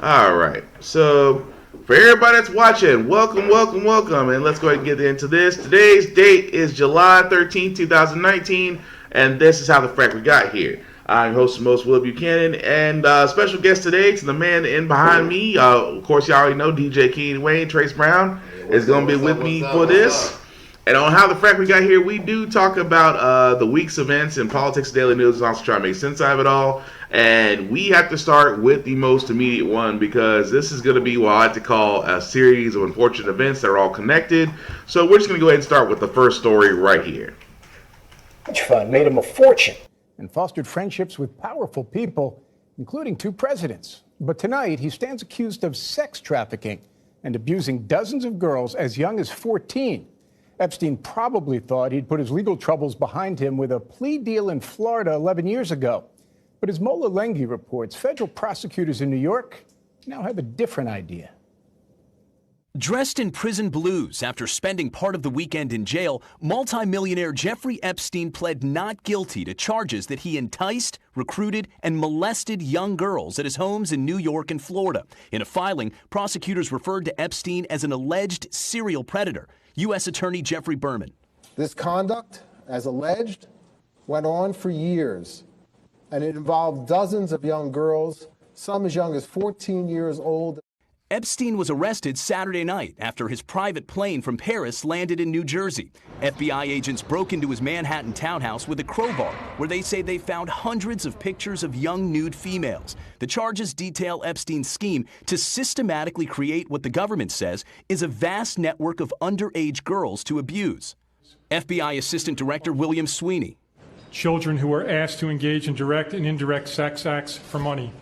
All right. So, for everybody that's watching, welcome, welcome, welcome. And let's go ahead and get into this. Today's date is July 13th, 2019. And this is how the Frack We Got Here. I'm host and most Will Buchanan. And special guest today to the man in behind me. Of course, you already know DJ Keen Wayne, Trace Brown is going to be with me for this. And on How the Frack We Got Here, we do talk about the week's events and politics, daily news, and also try to make sense out of it all. And we have to start with the most immediate one because this is going to be what I like to call a series of unfortunate events that are all connected. So we're just going to go ahead and start with the first story right here. Hedge fund made him a fortune and fostered friendships with powerful people, including 2 presidents. But tonight, he stands accused of sex trafficking and abusing dozens of girls as young as 14. Epstein probably thought he'd put his legal troubles behind him with a plea deal in Florida 11 years ago. But as Mola Lenghi reports, federal prosecutors in New York now have a different idea. Dressed in prison blues after spending part of the weekend in jail, multimillionaire Jeffrey Epstein pled not guilty to charges that he enticed, recruited, and molested young girls at his homes in New York and Florida. In a filing, prosecutors referred to Epstein as an alleged serial predator. U.S. Attorney Jeffrey Berman. This conduct, as alleged, went on for years, and it involved dozens of young girls, some as young as 14 years old. Epstein was arrested Saturday night after his private plane from Paris landed in New Jersey. FBI agents broke into his Manhattan townhouse with a crowbar, where they say they found hundreds of pictures of young nude females. The charges detail Epstein's scheme to systematically create what the government says is a vast network of underage girls to abuse. FBI Assistant Director William Sweeney. Children who are asked to engage in direct and indirect sex acts for money.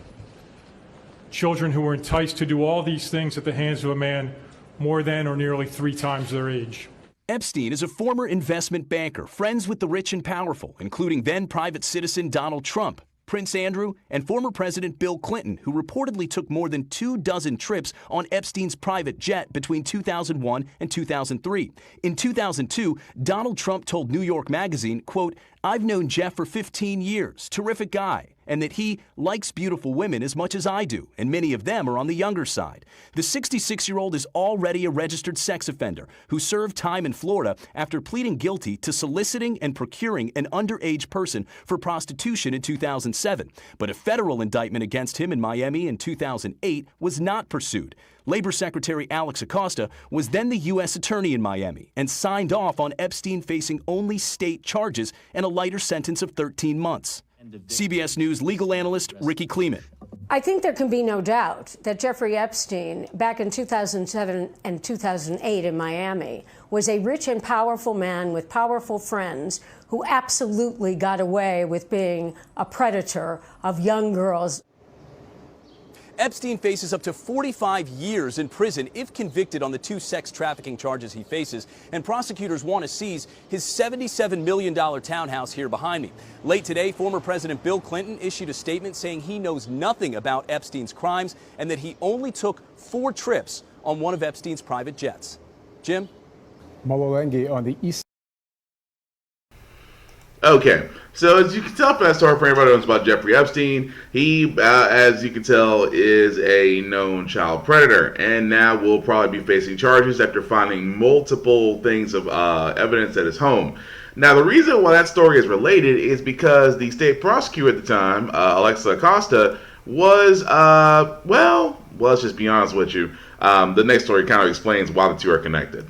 Children who were enticed to do all these things at the hands of a man more than or nearly 3 times their age. Epstein is a former investment banker, friends with the rich and powerful, including then private citizen Donald Trump, Prince Andrew, and former President Bill Clinton, who reportedly took more than 24 trips on Epstein's private jet between 2001 and 2003. In 2002, Donald Trump told New York Magazine, quote, "I've known Jeff for 15 years, terrific guy, and that he likes beautiful women as much as I do, and many of them are on the younger side." The 66-year-old is already a registered sex offender who served time in Florida after pleading guilty to soliciting and procuring an underage person for prostitution in 2007. But a federal indictment against him in Miami in 2008 was not pursued. Labor Secretary Alex Acosta was then the U.S. Attorney in Miami and signed off on Epstein facing only state charges and a lighter sentence of 13 months. CBS News legal analyst Ricky Kleeman. I think there can be no doubt that Jeffrey Epstein, back in 2007 and 2008 in Miami, was a rich and powerful man with powerful friends who absolutely got away with being a predator of young girls. Epstein faces up to 45 years in prison if convicted on the 2 sex trafficking charges he faces, and prosecutors want to seize his $77 million townhouse here behind me. Late today, former President Bill Clinton issued a statement saying he knows nothing about Epstein's crimes and that he only took 4 trips on one of Epstein's private jets. Jim? Mola Lenghi on the east. Okay, so as you can tell from that story, for everybody who knows about Jeffrey Epstein, he, as you can tell, is a known child predator, and now will probably be facing charges after finding multiple things of evidence at his home. Now, the reason why that story is related is because the state prosecutor at the time, Alexa Acosta, was, well, let's just be honest with you. The next story kind of explains why the two are connected.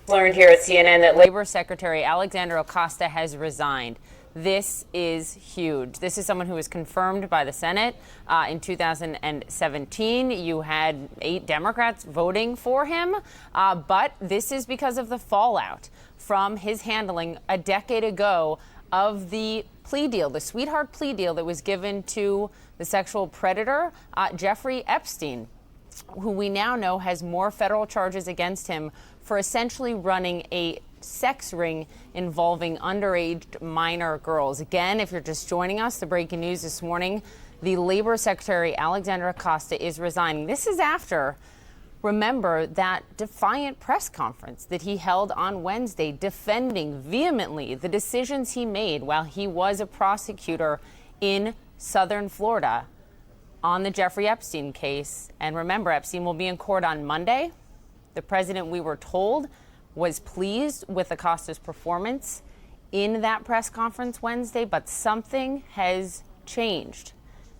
Learned here at CNN that Labor Secretary Alexandra Acosta has resigned. This is huge. This is someone who was confirmed by the Senate in 2017. You had 8 Democrats voting for him, but this is because of the fallout from his handling a decade ago of the plea deal, the sweetheart plea deal that was given to the sexual predator, Jeffrey Epstein, who we now know has more federal charges against him for essentially running a sex ring involving underage minor girls. Again, if you're just joining us, the breaking news this morning, the Labor Secretary Alexandra Acosta is resigning. This is after, remember, that defiant press conference that he held on Wednesday, defending vehemently the decisions he made while he was a prosecutor in Southern Florida. on the Jeffrey Epstein case. And remember, Epstein will be in court on Monday. The president, we were told, was pleased with Acosta's performance in that press conference Wednesday, but something has changed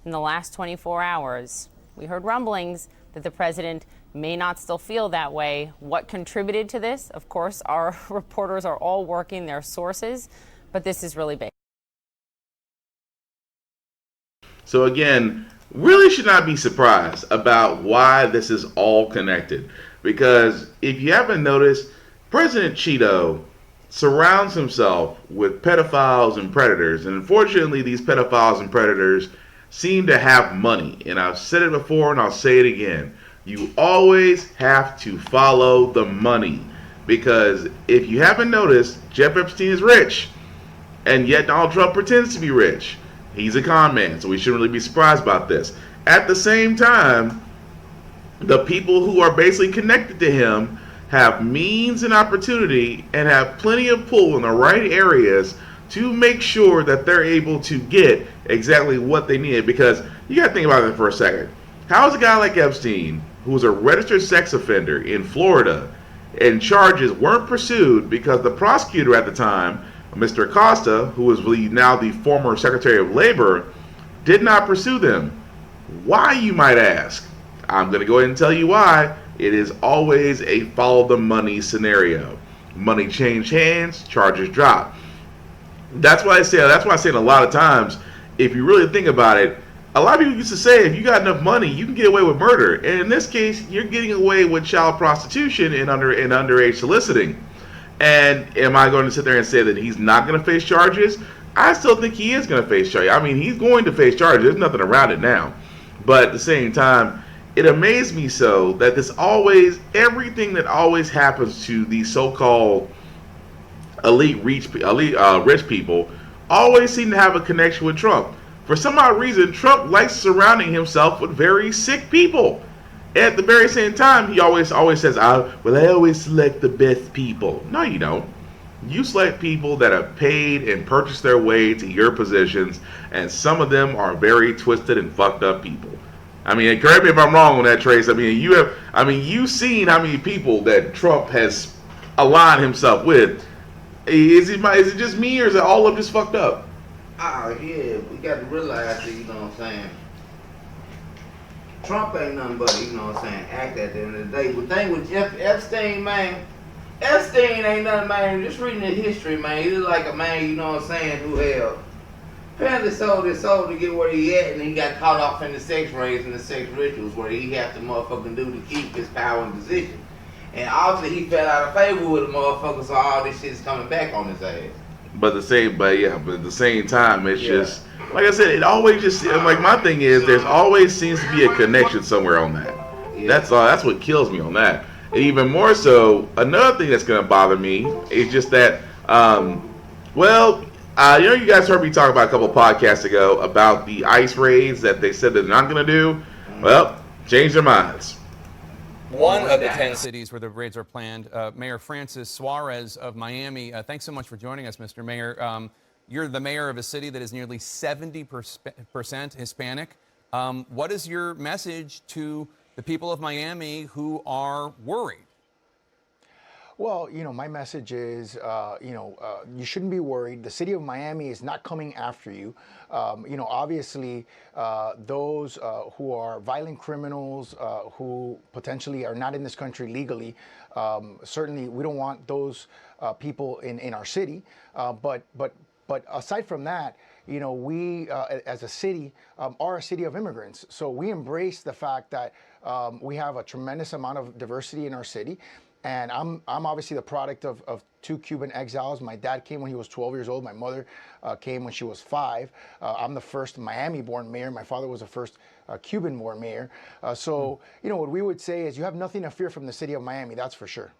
in the last 24 hours. We heard rumblings that the president may not still feel that way. What contributed to this? Of course, our reporters are all working their sources, but this is really big. So again, really should not be surprised about why this is all connected. Because if you haven't noticed, President Cheeto surrounds himself with pedophiles and predators. And unfortunately, these pedophiles and predators seem to have money. And I've said it before and I'll say it again. You always have to follow the money. Because if you haven't noticed, Jeff Epstein is rich. And yet Donald Trump pretends to be rich. He's a con man, so we shouldn't really be surprised about this. At the same time, the people who are basically connected to him have means and opportunity and have plenty of pull in the right areas to make sure that they're able to get exactly what they need. Because you got to think about it for a second. How is a guy like Epstein, who was a registered sex offender in Florida, and charges weren't pursued because the prosecutor at the time, Mr. Acosta, who is now the former Secretary of Labor, did not pursue them? Why, you might ask? I'm going to go ahead and tell you why. It is always a follow the money scenario. Money change hands, charges drop. That's why I say a lot of times, if you really think about it, a lot of people used to say if you got enough money, you can get away with murder. And in this case, you're getting away with child prostitution and underage soliciting. And am I going to sit there and say that he's not going to face charges? I still think he is going to face charges. I mean, he's going to face charges. There's nothing around it now. But at the same time, it amazed me so that everything that always happens to these so-called elite rich people always seem to have a connection with Trump. For some odd reason, Trump likes surrounding himself with very sick people. At the very same time, he always says, I always select the best people. No, you don't. You select people that have paid and purchased their way to your positions, and some of them are very twisted and fucked up people. I mean, correct me if I'm wrong on that, Trace. I mean, you've seen how many people that Trump has aligned himself with. Is it just me, or is it all of them just fucked up? Oh, yeah, we got to realize that, you know what I'm saying? Trump ain't nothing but, you know what I'm saying, act at the end of the day. The thing with Jeff Epstein, man, Epstein ain't nothing, man. Just reading the history, man, he was like a man, you know what I'm saying, who apparently sold his soul to get where he at, and he got caught off in the sex raids and the sex rituals where he had to motherfucking do to keep his power and position. And obviously he fell out of favor with the motherfucker, so all this shit is coming back on his ass. But at the same time, it's just, like I said, it always just, like, my thing is, there's always seems to be a connection somewhere on that. Yeah. That's what kills me on that. And even more so, another thing that's going to bother me is just that, you guys heard me talk about a couple podcasts ago about the ICE raids that they said they're not going to do. Well, change their minds. One of the 10 cities where the raids are planned, Mayor Francis Suarez of Miami. Thanks so much for joining us, Mr. Mayor. You're the mayor of a city that is nearly 70% Hispanic. What is your message to the people of Miami who are worried? Well, my message is, you shouldn't be worried. The city of Miami is not coming after you. Obviously, those who are violent criminals, who potentially are not in this country legally, certainly we don't want those people in our city. But aside from that, we as a city are a city of immigrants. So we embrace the fact that we have a tremendous amount of diversity in our city. And I'm obviously the product of two Cuban exiles. My dad came when he was 12 years old. My mother came when she was 5. I'm the first Miami-born mayor. My father was the first Cuban-born mayor. What we would say is you have nothing to fear from the city of Miami, that's for sure.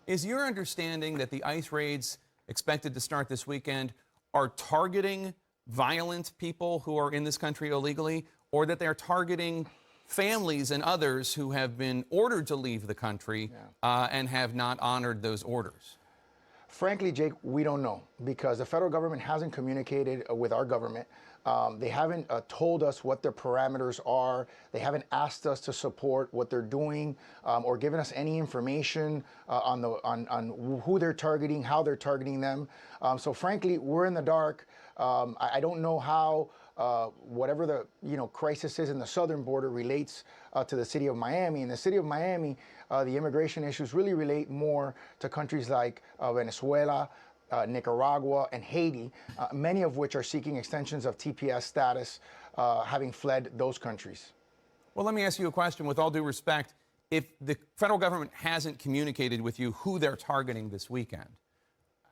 Is your understanding that the ICE raids expected to start this weekend are targeting violent people who are in this country illegally, or that they're targeting families and others who have been ordered to leave the country and have not honored those orders? Frankly, Jake, we don't know, because the federal government hasn't communicated with our government. They haven't told us what their parameters are. They haven't asked us to support what they're doing or given us any information on who they're targeting, how they're targeting them. So frankly, we're in the dark. I don't know how whatever the crisis is in the southern border relates to the city of Miami. In the city of Miami, the immigration issues really relate more to countries like Venezuela, Nicaragua, and Haiti, many of which are seeking extensions of TPS status, having fled those countries. Well, let me ask you a question. With all due respect, if the federal government hasn't communicated with you who they're targeting this weekend,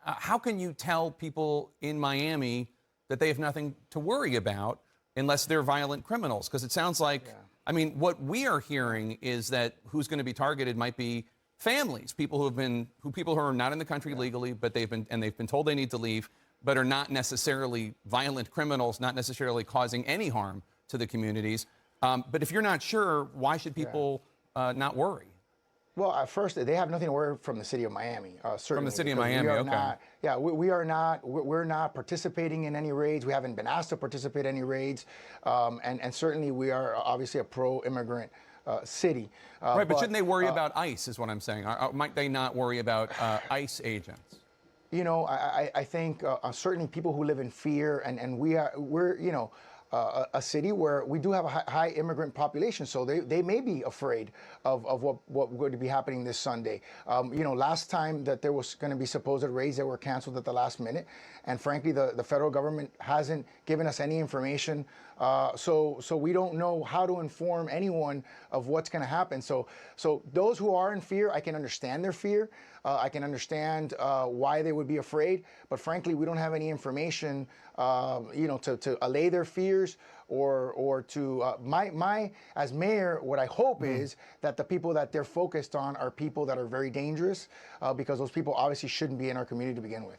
how can you tell people in Miami that they have nothing to worry about unless they're violent criminals? Because it sounds like, I mean, what we are hearing is that who's going to be targeted might be families, people who are not in the country legally, but they've been told they need to leave, but are not necessarily violent criminals, not necessarily causing any harm to the communities. But if you're not sure, why should people not worry? Well, at first, they have nothing to worry from the city of Miami. Certainly, from the city of Miami, okay. We're not participating in any raids. We haven't been asked to participate in any raids. And certainly we are obviously a pro-immigrant city. Right, but shouldn't they worry about ICE is what I'm saying. Might they not worry about ICE agents? You know, I think certainly people who live in fear, and we're a city where we do have a high immigrant population, so they may be afraid of what would be happening this Sunday. Last time that there was going to be supposed raids that were canceled at the last minute, and frankly, the federal government hasn't given us any information, so we don't know how to inform anyone of what's going to happen. So those who are in fear, I can understand their fear. I can understand why they would be afraid, but frankly, we don't have any information, to allay their fears or to as mayor, what I hope is that the people that they're focused on are people that are very dangerous, because those people obviously shouldn't be in our community to begin with.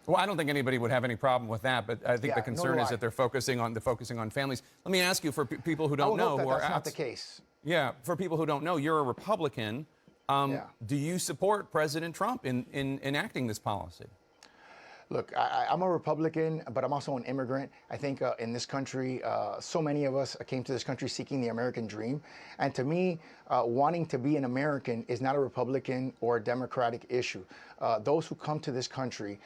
Well, I don't think anybody would have any problem with that, but I think the concern is that they're focusing on families. Let me ask you, for people who don't know, who are that's not the case. Yeah, for people who don't know, you're a Republican. Do you support President Trump in enacting this policy? Look, I'm a Republican, but I'm also an immigrant. I think in this country, so many of us came to this country seeking the American dream. And to me, wanting to be an American is not a Republican or a Democratic issue. Those who come to this country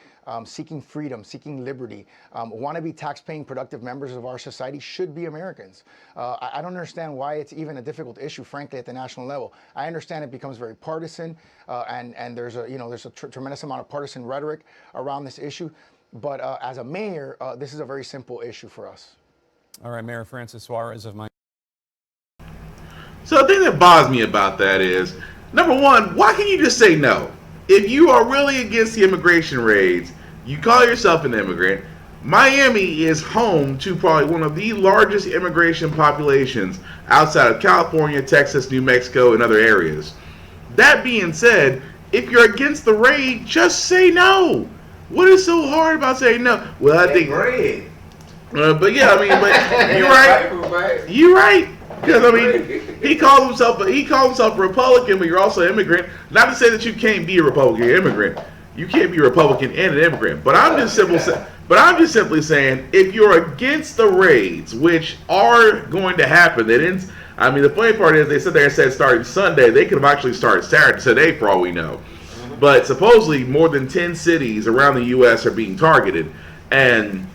seeking freedom, seeking liberty, want to be tax-paying, productive members of our society should be Americans. I don't understand why it's even a difficult issue, frankly, at the national level. I understand it becomes very partisan, and there's a tremendous amount of partisan rhetoric around this issue. But as a mayor, this is a very simple issue for us. All right, Mayor Francis Suarez of Miami. So the thing that bothers me about that is, number one, why can't you just say no? If you are really against the immigration raids, you call yourself an immigrant. Miami is home to probably one of the largest immigration populations outside of California, Texas, New Mexico, and other areas. That being said, if you're against the raid, just say no. What is so hard about saying no? Well, I think. But yeah, I mean, but you're right. You're right. Because I mean, he called himself a Republican, but you're also an immigrant. Not to say that you can't be a Republican immigrant. You can't be a Republican and an immigrant. But I'm just simply saying, if you're against the raids, which are going to happen, I mean, the funny part is they sit there and said starting Sunday. They could have actually started Saturday today, for all we know. But supposedly, more than 10 cities around the U.S. are being targeted, and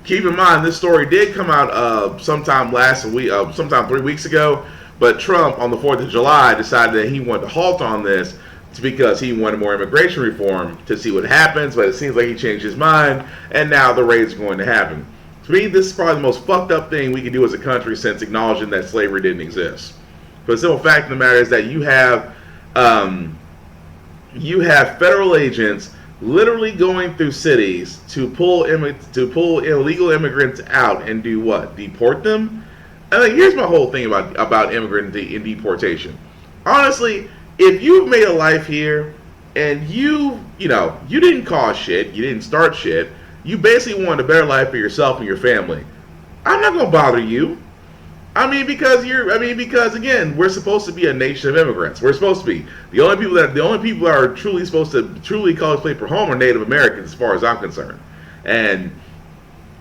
keep in mind, this story did come out sometime last week, sometime 3 weeks ago. But Trump, on the 4th of July, decided that he wanted to halt on this because he wanted more immigration reform to see what happens. But it seems like he changed his mind, and now the raid's going to happen. To me, this is probably the most fucked up thing we can do as a country since acknowledging that slavery didn't exist. But the simple fact of the matter is that you have federal agents literally going through cities to pull illegal immigrants out and do what? Deport them? And like, here's my whole thing about immigrant and deportation. Honestly, if you've made a life here and you didn't cause shit, you didn't start shit, you basically want a better life for yourself and your family, I'm not gonna bother you. Because again, we're supposed to be a nation of immigrants. We're supposed to be. The only people that are truly supposed to truly call this place for home are Native Americans, as far as I'm concerned. And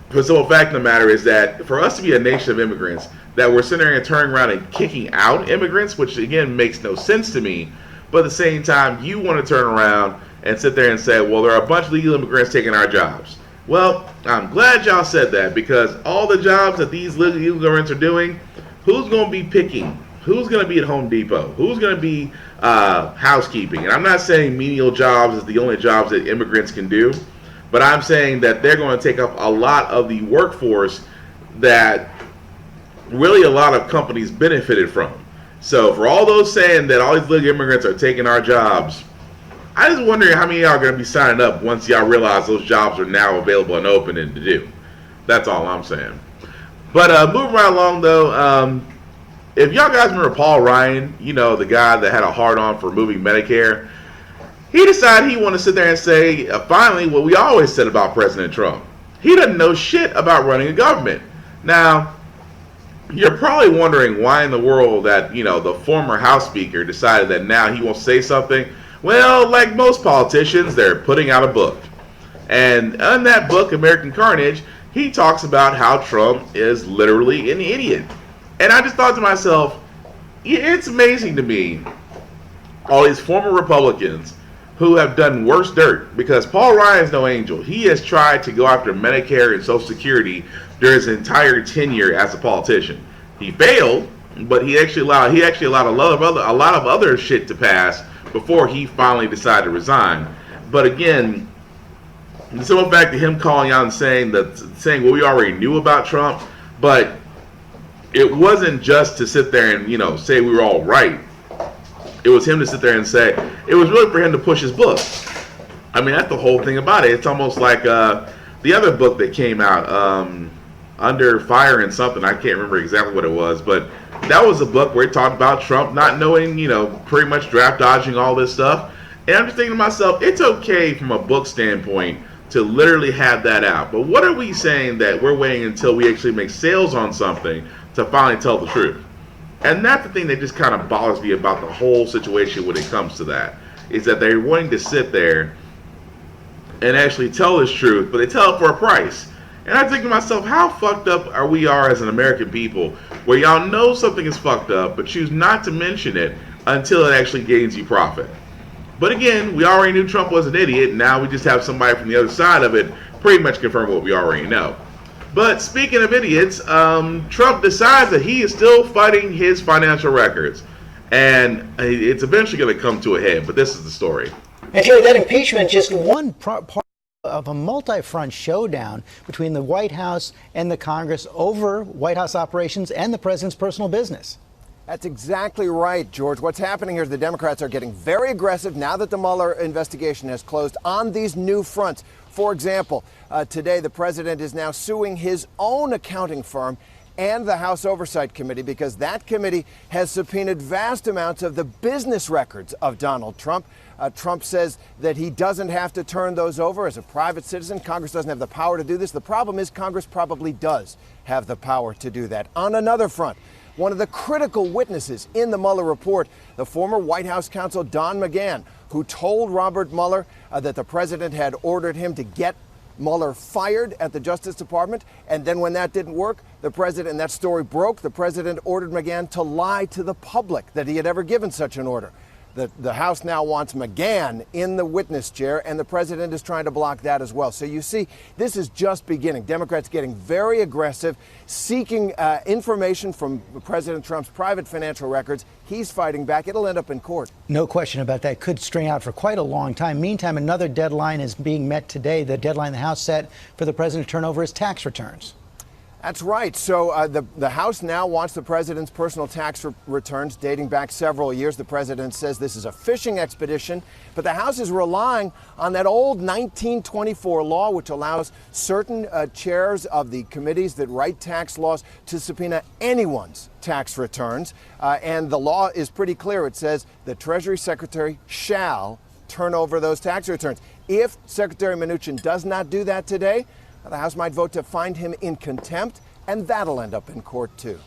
the simple fact of the matter is that for us to be a nation of immigrants, that we're sitting there and turning around and kicking out immigrants, which again makes no sense to me. But at the same time, you want to turn around and sit there and say, well, there are a bunch of legal immigrants taking our jobs. Well, I'm glad y'all said that, because all the jobs that these legal immigrants are doing, who's going to be picking? Who's going to be at Home Depot? Who's going to be housekeeping? And I'm not saying menial jobs is the only jobs that immigrants can do, but I'm saying that they're going to take up a lot of the workforce that really a lot of companies benefited from. So for all those saying that all these legal immigrants are taking our jobs, I just wonder how many of y'all are going to be signing up once y'all realize those jobs are now available and open and to do. That's all I'm saying. But moving right along, though, if y'all guys remember Paul Ryan, you know, the guy that had a hard-on for moving Medicare, he decided he wanted to sit there and say, finally, what we always said about President Trump. He doesn't know shit about running a government. Now, you're probably wondering why in the world that, you know, the former House Speaker decided that now he wants to say something. Well, like most politicians, they're putting out a book. And in that book, American Carnage, he talks about how Trump is literally an idiot. And I just thought to myself, it's amazing to me, all these former Republicans who have done worse dirt, because Paul Ryan's no angel. He has tried to go after Medicare and Social Security during his entire tenure as a politician. He failed, but he actually allowed a lot of other shit to pass before he finally decided to resign. But again, the simple fact of him calling out and saying what we already knew about Trump, but it wasn't just to sit there and, you know, say we were all right. It was him to sit there and say, it was really for him to push his book. I mean, that's the whole thing about it. It's almost like the other book that came out, Under Fire and something. I can't remember exactly what it was, but that was a book where he talked about Trump not knowing, you know, pretty much draft dodging, all this stuff. And I'm just thinking to myself, it's okay from a book standpoint to literally have that out. But what are we saying that we're waiting until we actually make sales on something to finally tell the truth? And that's the thing that just kind of bothers me about the whole situation when it comes to that, is that they're wanting to sit there and actually tell this truth, but they tell it for a price. And I think to myself, how fucked up are we as an American people, where y'all know something is fucked up, but choose not to mention it until it actually gains you profit. But again, we already knew Trump was an idiot. Now we just have somebody from the other side of it pretty much confirm what we already know. But speaking of idiots, Trump decides that he is still fighting his financial records. And it's eventually going to come to a head, but this is the story. And Terry, that impeachment just one part of a multi-front showdown between the White House and the Congress over White House operations and the president's personal business. That's exactly right, George. What's happening here is the Democrats are getting very aggressive now that the Mueller investigation has closed on these new fronts. For example, today the president is now suing his own accounting firm and the House Oversight Committee because that committee has subpoenaed vast amounts of the business records of Donald Trump. Trump says that he doesn't have to turn those over as a private citizen. Congress doesn't have the power to do this. The problem is Congress probably does have the power to do that. On another front, one of the critical witnesses in the Mueller report, the former White House counsel Don McGahn, who told Robert Mueller that the president had ordered him to get Mueller fired at the Justice Department. And then when that didn't work, the president, and that story broke, the president ordered McGahn to lie to the public that he had ever given such an order. The House now wants McGahn in the witness chair, and the president is trying to block that as well. So you see, this is just beginning. Democrats getting very aggressive, seeking information from President Trump's private financial records. He's fighting back. It'll end up in court. No question about that. Could string out for quite a long time. Meantime, another deadline is being met today. The deadline the House set for the president to turn over his tax returns. That's right. So the House now wants the president's personal tax returns dating back several years. The president says this is a fishing expedition, but the House is relying on that old 1924 law, which allows certain chairs of the committees that write tax laws to subpoena anyone's tax returns. And the law is pretty clear. It says the Treasury Secretary shall turn over those tax returns. If Secretary Mnuchin does not do that today, the House might vote to find him in contempt, and that'll end up in court, too.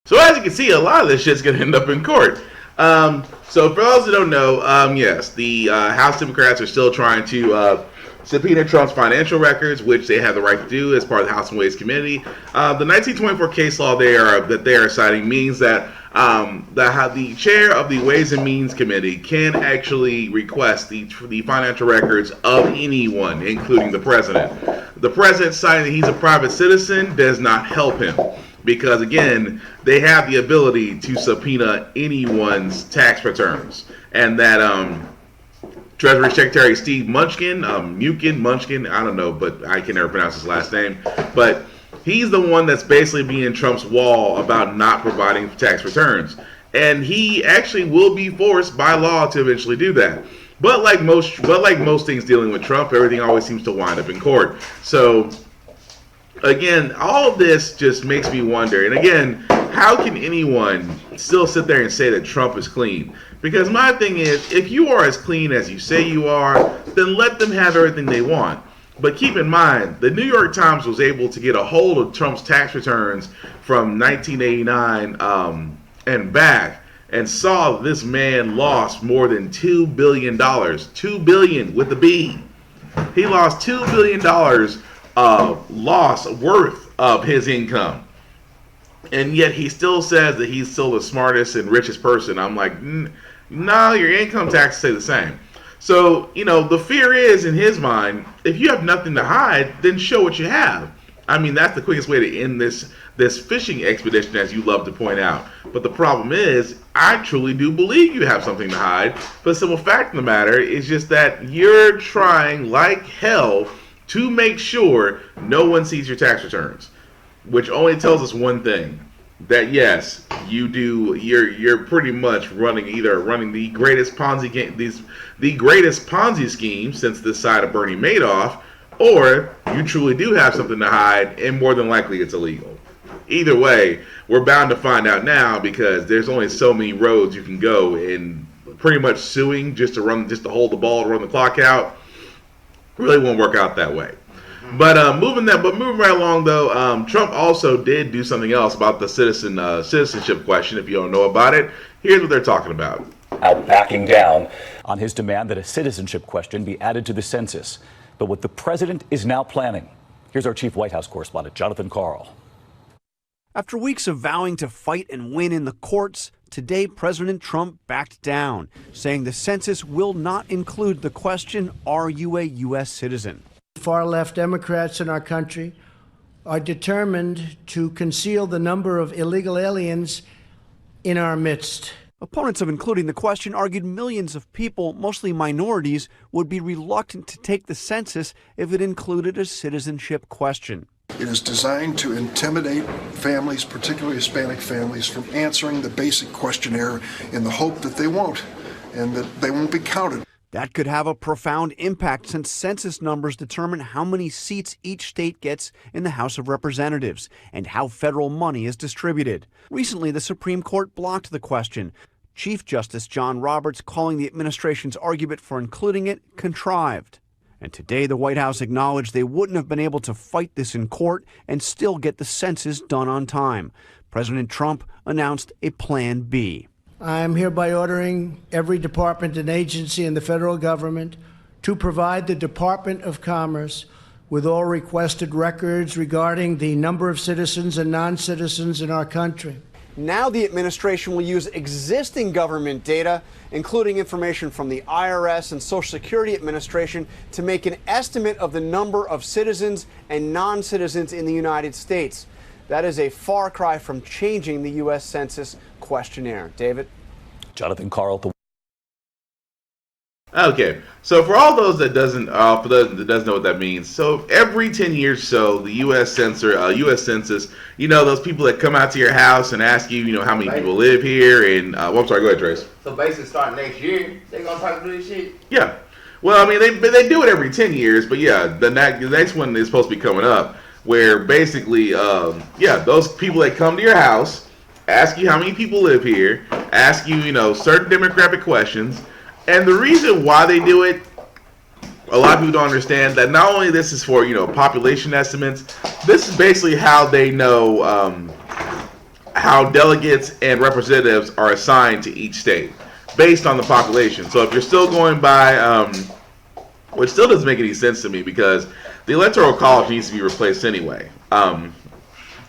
So as you can see, a lot of this shit's going to end up in court. So for those who don't know, yes, the House Democrats are still trying to subpoena Trump's financial records, which they have the right to do as part of the House and Ways Committee. The 1924 case law that they are citing means that the chair of the Ways and Means Committee can actually request the financial records of anyone, including the president. The president citing that he's a private citizen does not help him, because again, they have the ability to subpoena anyone's tax returns, and that Treasury Secretary Steve Munchkin, Munchkin, I don't know, but I can never pronounce his last name, but he's the one that's basically being Trump's wall about not providing tax returns, and he actually will be forced by law to eventually do that. But like most things dealing with Trump, everything always seems to wind up in court. So again, all of this just makes me wonder. And again, how can anyone still sit there and say that Trump is clean? Because my thing is, if you are as clean as you say you are, then let them have everything they want. But keep in mind, the New York Times was able to get a hold of Trump's tax returns from 1989 and back, and saw this man lost more than $2 billion. $2 billion with a B. He lost $2 billion loss worth of his income. And yet he still says that he's still the smartest and richest person. I'm like, no, your income taxes stay the same. So, the fear is in his mind, if you have nothing to hide, then show what you have. I mean, that's the quickest way to end this fishing expedition, as you love to point out. But the problem is, I truly do believe you have something to hide. But the simple fact of the matter is just that you're trying like hell to make sure no one sees your tax returns, which only tells us one thing: that yes, you do. You're pretty much running the greatest Ponzi scheme since this side of Bernie Madoff, or you truly do have something to hide, and more than likely it's illegal. Either way, we're bound to find out now, because there's only so many roads you can go, and pretty much suing just to hold the ball, to run the clock out, really won't work out that way. But moving right along though, Trump also did do something else about the citizenship question. If you don't know about it, here's what they're talking about. Out backing down on his demand that a citizenship question be added to the census. But what the president is now planning. Here's our chief White House correspondent, Jonathan Karl. After weeks of vowing to fight and win in the courts, today President Trump backed down, saying the census will not include the question, are you a U.S. citizen? Far-left Democrats in our country are determined to conceal the number of illegal aliens in our midst. Opponents of including the question argued millions of people, mostly minorities, would be reluctant to take the census if it included a citizenship question. It is designed to intimidate families, particularly Hispanic families, from answering the basic questionnaire in the hope that they won't, and that they won't be counted. That could have a profound impact, since census numbers determine how many seats each state gets in the House of Representatives and how federal money is distributed. Recently, the Supreme Court blocked the question, Chief Justice John Roberts calling the administration's argument for including it contrived. And today, the White House acknowledged they wouldn't have been able to fight this in court and still get the census done on time. President Trump announced a Plan B. I'm hereby ordering every department and agency in the federal government to provide the Department of Commerce with all requested records regarding the number of citizens and non-citizens in our country. Now the administration will use existing government data, including information from the IRS and Social Security Administration, to make an estimate of the number of citizens and non-citizens in the United States. That is a far cry from changing the U.S. Census questionnaire. David? Jonathan Karl. Okay, so for all those that doesn't know what that means, so every 10 years or so, the U.S. Census, those people that come out to your house and ask you, how many people live here, and I'm sorry, go ahead, Trace. So basically, starting next year, they gonna talk to this shit. Yeah, well, I mean, they do it every 10 years, but yeah, the next one is supposed to be coming up, where basically, those people that come to your house, ask you how many people live here, ask you, certain demographic questions. And the reason why they do it, a lot of people don't understand that not only this is for, population estimates, this is basically how they know how delegates and representatives are assigned to each state based on the population. So if you're still going by which still doesn't make any sense to me because the Electoral College needs to be replaced anyway,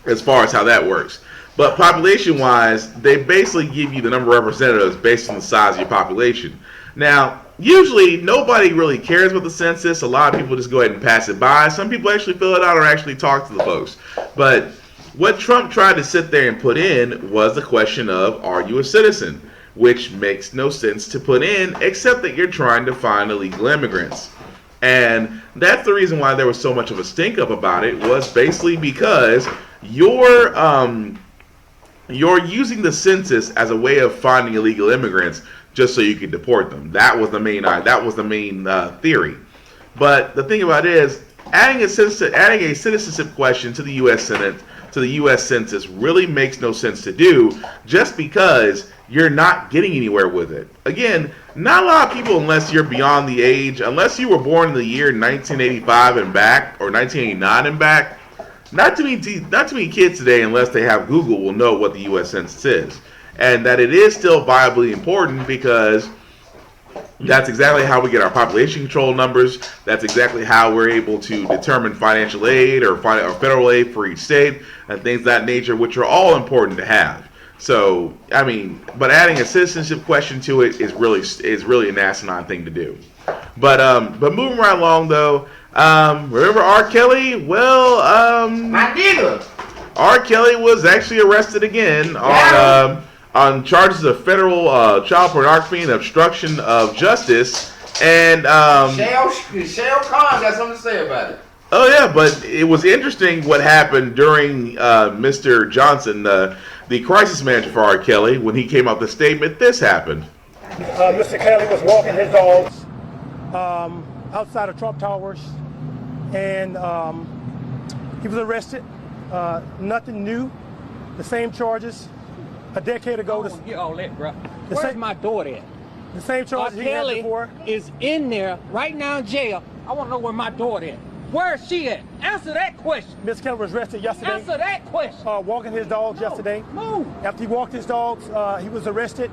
as far as how that works. But population-wise, they basically give you the number of representatives based on the size of your population. Now, usually nobody really cares about the census. A lot of people just go ahead and pass it by. Some people actually fill it out or actually talk to the folks. But what Trump tried to sit there and put in was the question of, are you a citizen? Which makes no sense to put in, except that you're trying to find illegal immigrants. And that's the reason why there was so much of a stink up about it, was basically because you're using the census as a way of finding illegal immigrants just so you can deport them. That was the main theory. But the thing about it is, adding a citizenship question to the U.S. Senate, to the U.S. Census, really makes no sense to do, just because you're not getting anywhere with it. Again, not a lot of people, unless you're beyond the age, unless you were born in the year 1985 and back, or 1989 and back, not too many kids today, unless they have Google, will know what the U.S. Census is. And that it is still viably important, because that's exactly how we get our population control numbers. That's exactly how we're able to determine financial aid or federal aid for each state and things of that nature, which are all important to have. So, I mean, but adding a citizenship question to it is really an asinine thing to do. But moving right along though, remember R. Kelly? Well, my nigga. R. Kelly was actually arrested again on charges of federal child pornography and obstruction of justice. And Shale Khan got something to say about it. Oh yeah, but it was interesting what happened during Mr. Johnson, the crisis manager for R. Kelly, when he came out with the statement. This happened. Mr. Kelly was walking his dogs outside of Trump Towers, and he was arrested. Nothing new. The same charges a decade ago. Get all that, bro. Where's my daughter at? The same charges he had before. Kelly is in there right now in jail. I want to know where my daughter is. Where is she at? Answer that question. Mr. Kelly was arrested yesterday. Answer that question. Walking his dogs yesterday. Move. After he walked his dogs, he was arrested.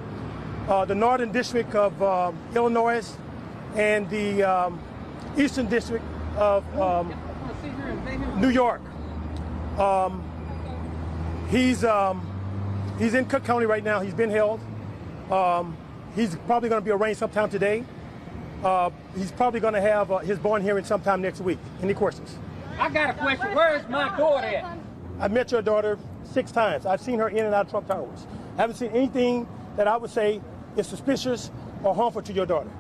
The Northern District of Illinois and the Eastern District of New York. He's in Cook County right now. He's been held. He's probably going to be arraigned sometime today. He's probably going to have his bond hearing sometime next week. Any questions? I got a question. Where is my daughter at? I met your daughter 6 times. I've seen her in and out of Trump Towers. I haven't seen anything that I would say is suspicious or harmful to your daughter.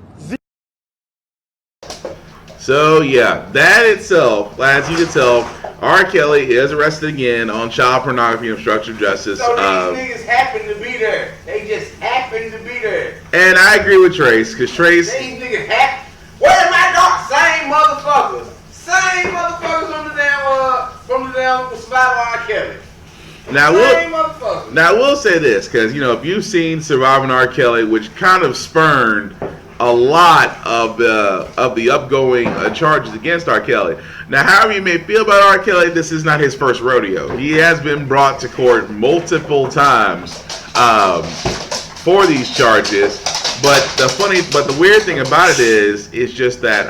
So yeah, that itself, as you can tell, R. Kelly is arrested again on child pornography and obstruction of justice. So these niggas happen to be there. They just happen to be there. And I agree with Trace, because Trace... These niggas happen. Where's my dog? Same motherfuckers. Same motherfuckers from the damn Survivor R. Kelly. Now we'll say this, because, you know, if you've seen Surviving R. Kelly, which kind of spurned a lot of the upgoing charges against R. Kelly. Now, however you may feel about R. Kelly, this is not his first rodeo. He has been brought to court multiple times for these charges. But the weird thing about it is just that,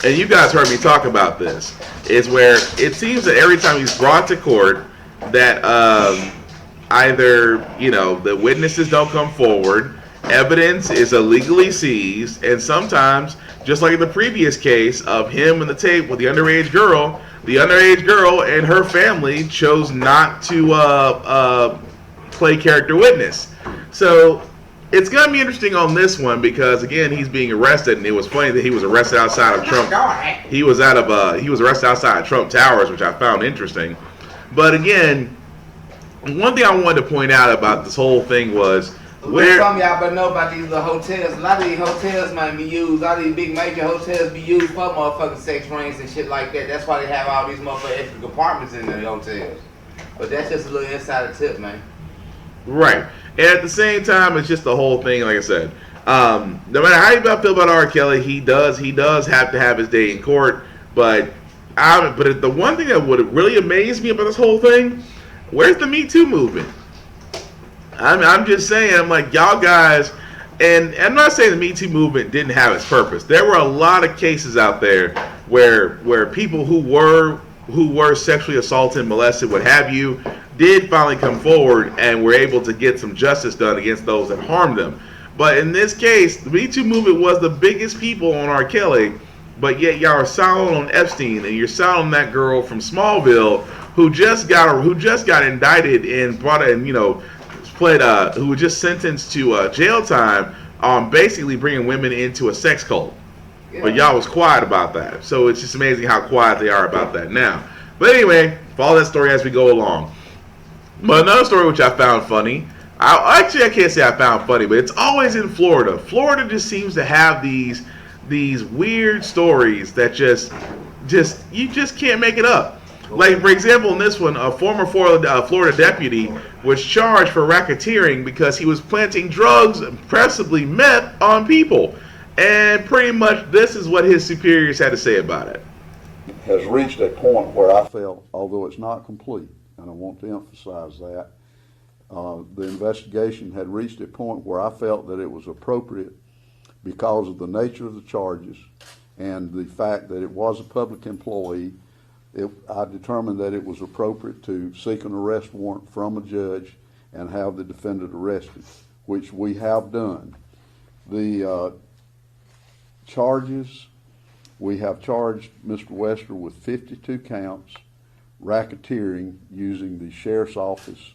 and you guys heard me talk about this, is where it seems that every time he's brought to court, that either, you know, the witnesses don't come forward, evidence is illegally seized, and sometimes, just like in the previous case of him and the tape with the underage girl and her family chose not to play character witness. So it's gonna be interesting on this one, because again, he's being arrested, and it was funny that he was arrested outside of Trump. He was arrested outside of Trump Towers, which I found interesting. But again, one thing I wanted to point out about this whole thing was, some y'all better know about these little hotels. A lot of these hotels might be used. A lot of these big major hotels be used for motherfucking sex rings and shit like that. That's why they have all these motherfucking extra compartments in the hotels. But that's just a little insider tip, man. Right. And at the same time, it's just the whole thing. Like I said, no matter how you feel about R. Kelly, he does have to have his day in court. But the one thing that would really amaze me about this whole thing, where's the Me Too movement? I'm just saying, I'm like, y'all guys, And I'm not saying the Me Too movement didn't have its purpose. There were a lot of cases out there where people who were sexually assaulted, molested, what have you, did finally come forward and were able to get some justice done against those that harmed them. But in this case, the Me Too movement was the biggest people on R. Kelly, but yet y'all are silent on Epstein, and you're silent on that girl from Smallville who just got indicted and brought in, who was just sentenced to jail time on basically bringing women into a sex cult. But y'all was quiet about that. So it's just amazing how quiet they are about that now. But anyway, follow that story as we go along. But another story which I found funny, I can't say I found funny, but it's always in Florida. Florida just seems to have these weird stories that you just can't make it up. Like, for example, in this one, a former Florida deputy was charged for racketeering because he was planting drugs, possibly meth, on people. And pretty much this is what his superiors had to say about it. Has reached a point where I felt, although it's not complete, and I want to emphasize that, the investigation had reached a point where I felt that it was appropriate because of the nature of the charges and the fact that it was a public employee. I determined that it was appropriate to seek an arrest warrant from a judge and have the defendant arrested, which we have done. The charges, we have charged Mr. Wester with 52 counts, racketeering using the sheriff's office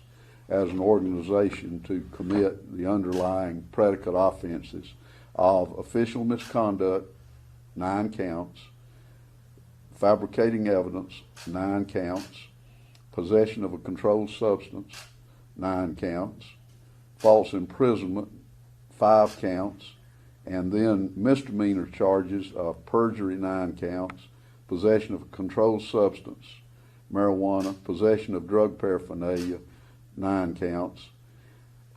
as an organization to commit the underlying predicate offenses of official misconduct, 9 counts, fabricating evidence, 9 counts, possession of a controlled substance, 9 counts, false imprisonment, 5 counts, and then misdemeanor charges of perjury, 9 counts, possession of a controlled substance, marijuana, possession of drug paraphernalia, 9 counts.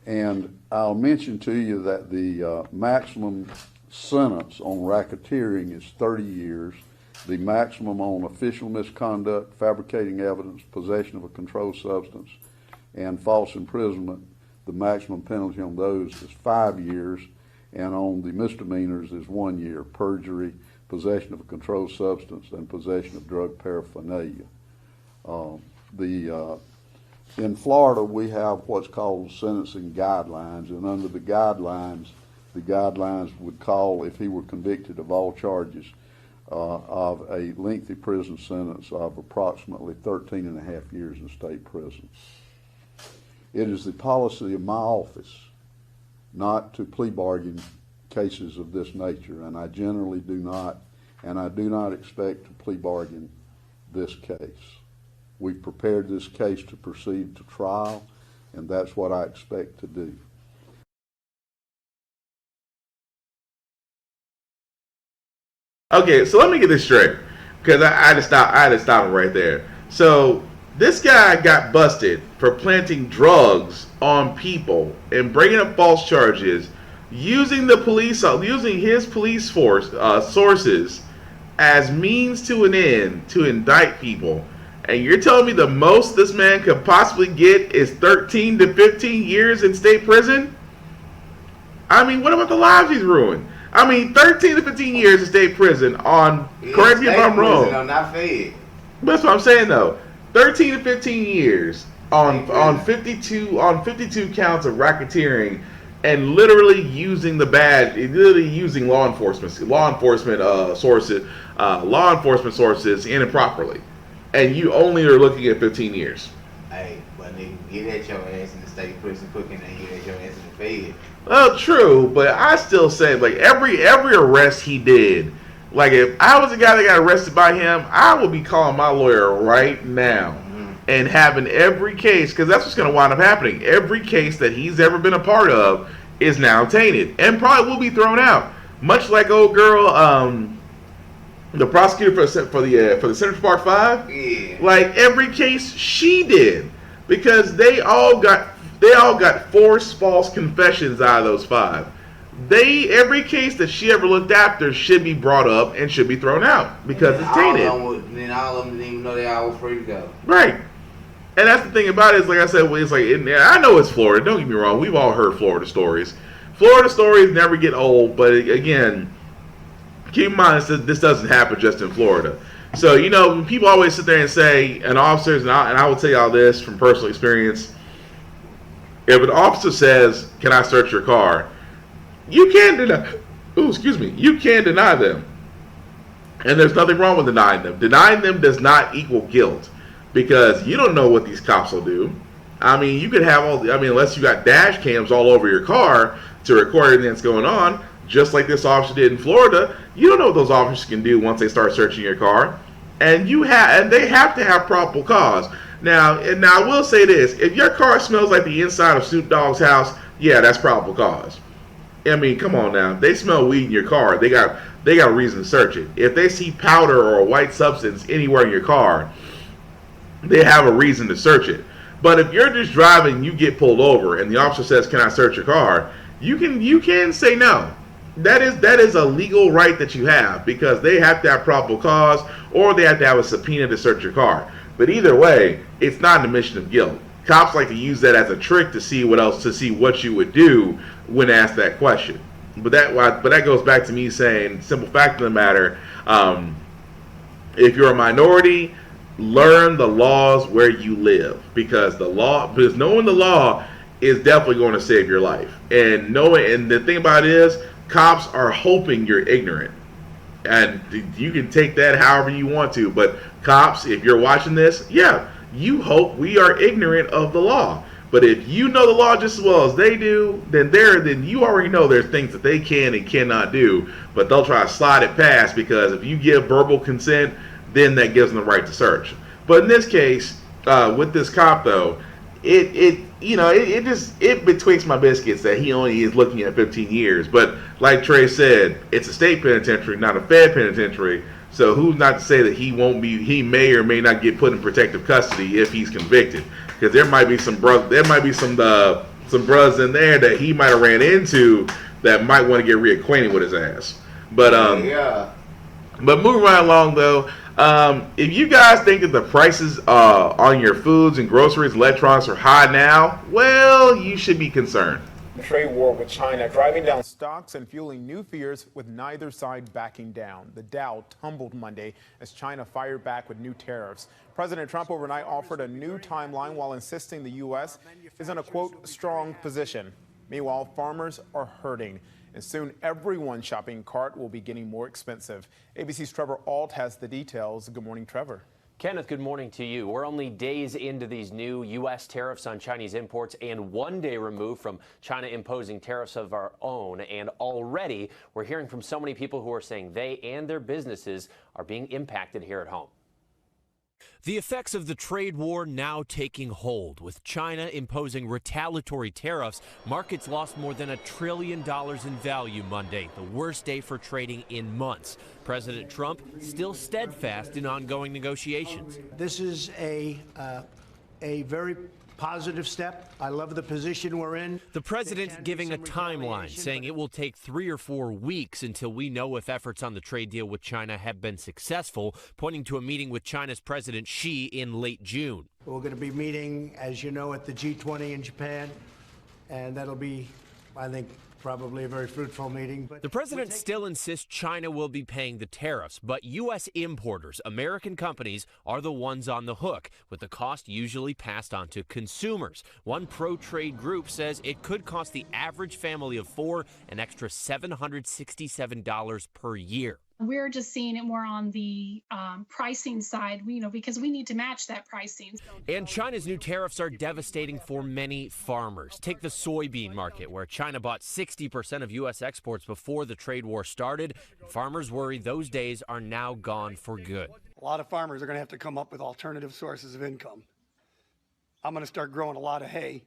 And I'll mention to you that the maximum sentence on racketeering is 30 years. The maximum on official misconduct, fabricating evidence, possession of a controlled substance, and false imprisonment, the maximum penalty on those is 5 years, and on the misdemeanors is 1 year, perjury, possession of a controlled substance, and possession of drug paraphernalia. In Florida, we have what's called sentencing guidelines, and under the guidelines would call, if he were convicted of all charges, of a lengthy prison sentence of approximately 13 and a half years in state prison. It is the policy of my office not to plea bargain cases of this nature, and I generally do not, and I do not expect to plea bargain this case. We've prepared this case to proceed to trial, and that's what I expect to do. Okay, so let me get this straight, because I had to stop it right there. So this guy got busted for planting drugs on people and bringing up false charges, using his police force sources as means to an end to indict people. And you're telling me the most this man could possibly get is 13 to 15 years in state prison? I mean, what about the lives he's ruined? I mean, 13 to 15 years in state prison on, correct me if I'm wrong. Not fed. That's what I'm saying though. 13 to 15 years on 52 counts of racketeering and literally using law enforcement sources improperly. And you only are looking at 15 years. Hey, but nigga, get at your ass in the state prison quicker than get at your ass in the fed. Well, true, but I still say, like, every arrest he did, like, if I was the guy that got arrested by him, I would be calling my lawyer right now and having every case, because that's what's going to wind up happening. Every case that he's ever been a part of is now tainted and probably will be thrown out. Much like old girl, the prosecutor for the Center for Part 5, yeah. Like every case she did, because they all got forced false confessions out of those 5. Every case that she ever looked after should be brought up and should be thrown out because it's tainted. Then all of them didn't even know they all were free to go. Right. And that's the thing about it is, like I said, it's like I know it's Florida. Don't get me wrong. We've all heard Florida stories. Florida stories never get old, but again, keep in mind this doesn't happen just in Florida. So, when people always sit there and say, and officers, and I will tell you all this from personal experience, if an officer says, "Can I search your car?" you can't deny. You can't deny them, and there's nothing wrong with denying them. Denying them does not equal guilt, because you don't know what these cops will do. I mean, you could have unless you got dash cams all over your car to record everything that's going on, just like this officer did in Florida. You don't know what those officers can do once they start searching your car, and they have to have probable cause. Now, I will say this: if your car smells like the inside of Snoop Dogg's house, yeah, that's probable cause. I mean, come on now. They smell weed in your car. They got a reason to search it. If they see powder or a white substance anywhere in your car, they have a reason to search it. But if you're just driving, you get pulled over, and the officer says, "Can I search your car?" You can say no. That is a legal right that you have, because they have to have probable cause, or they have to have a subpoena to search your car. But either way, it's not an admission of guilt. Cops like to use that as a trick to see what you would do when asked that question. But that goes back to me saying, simple fact of the matter, if you're a minority, learn the laws where you live, because knowing the law is definitely going to save your life. And the thing about it is, cops are hoping you're ignorant. And you can take that however you want to, but cops, if you're watching this, yeah, you hope we are ignorant of the law. But if you know the law just as well as they do, then you already know there's things that they can and cannot do, but they'll try to slide it past, because if you give verbal consent, then that gives them the right to search. But in this case, with this cop though, it betwixt my biscuits that he only is looking at 15 years. But like Trey said, it's a state penitentiary, not a Fed penitentiary. So who's not to say that he may or may not get put in protective custody if he's convicted? Because there might be some bros in there that he might have ran into that might want to get reacquainted with his ass. But But moving right along though, if you guys think that the prices on your foods and groceries, electronics are high now, well, you should be concerned. The trade war with China driving down stocks and fueling new fears, with neither side backing down. The Dow tumbled Monday as China fired back with new tariffs. President Trump overnight offered a new timeline while insisting the U.S. is in a, quote, strong position. Meanwhile, farmers are hurting, and soon everyone's shopping cart will be getting more expensive. ABC's Trevor Ault has the details. Good morning, Trevor. Kenneth, good morning to you. We're only days into these new U.S. tariffs on Chinese imports, and 1 day removed from China imposing tariffs of our own. And already we're hearing from so many people who are saying they and their businesses are being impacted here at home. The effects of the trade war now taking hold. With China imposing retaliatory tariffs, markets lost more than $1 trillion in value Monday, the worst day for trading in months. President Trump still steadfast in ongoing negotiations. This is a very positive step. I love the position we're in. The president giving a timeline, saying it will take 3 or 4 weeks until we know if efforts on the trade deal with China have been successful, pointing to a meeting with China's President Xi in late June. We're going to be meeting, as you know, at the G20 in Japan, and that'll be, I think, probably a very fruitful meeting. But the president still insists China will be paying the tariffs, but U.S. importers, American companies, are the ones on the hook, with the cost usually passed on to consumers. One pro-trade group says it could cost the average family of 4 an extra $767 per year. We're just seeing it more on the pricing side, because we need to match that pricing. And China's new tariffs are devastating for many farmers. Take the soybean market, where China bought 60% of U.S. exports before the trade war started. Farmers worry those days are now gone for good. A lot of farmers are going to have to come up with alternative sources of income. I'm going to start growing a lot of hay.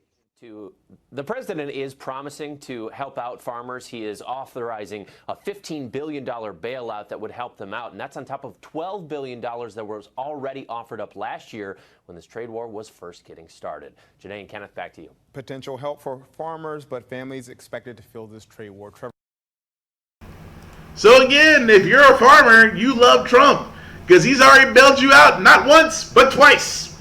The president is promising to help out farmers. He is authorizing a $15 billion bailout that would help them out, and that's on top of $12 billion that was already offered up last year when this trade war was first getting started. Janae and Kenneth, back to you. Potential help for farmers, but families expected to feel this trade war. Trevor. So again, if you're a farmer, you love Trump, because he's already bailed you out not once, but twice.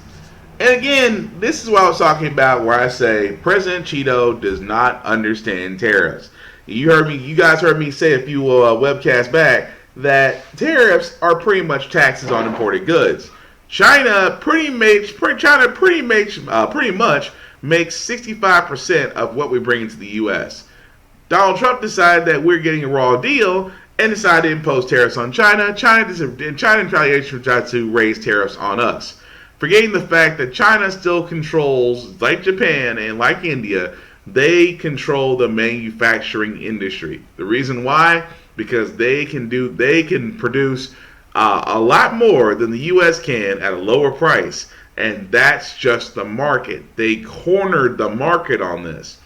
And again, this is what I was talking about, where I say President Cheeto does not understand tariffs. You guys heard me say a few webcasts back that tariffs are pretty much taxes on imported goods. China pretty much makes 65% of what we bring into the U.S. Donald Trump decided that we're getting a raw deal and decided to impose tariffs on China. China in retaliation tried to raise tariffs on us, forgetting the fact that China still controls, like Japan and like India, they control the manufacturing industry. The reason why? Because they can produce a lot more than the U.S. can at a lower price, and that's just the market. They cornered the market on this.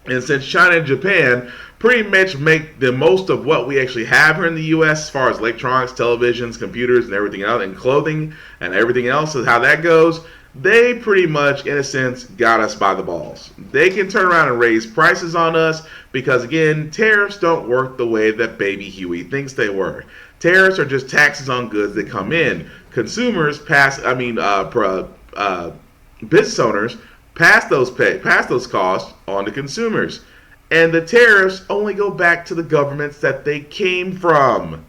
And since China and Japan pretty much make the most of what we actually have here in the U.S. as far as electronics, televisions, computers, and everything else, and clothing and everything else, and how that goes, they pretty much, in a sense, got us by the balls. They can turn around and raise prices on us because, again, tariffs don't work the way that Baby Huey thinks they work. Tariffs are just taxes on goods that come in. Consumers business owners pass those costs on to consumers. And the tariffs only go back to the governments that they came from.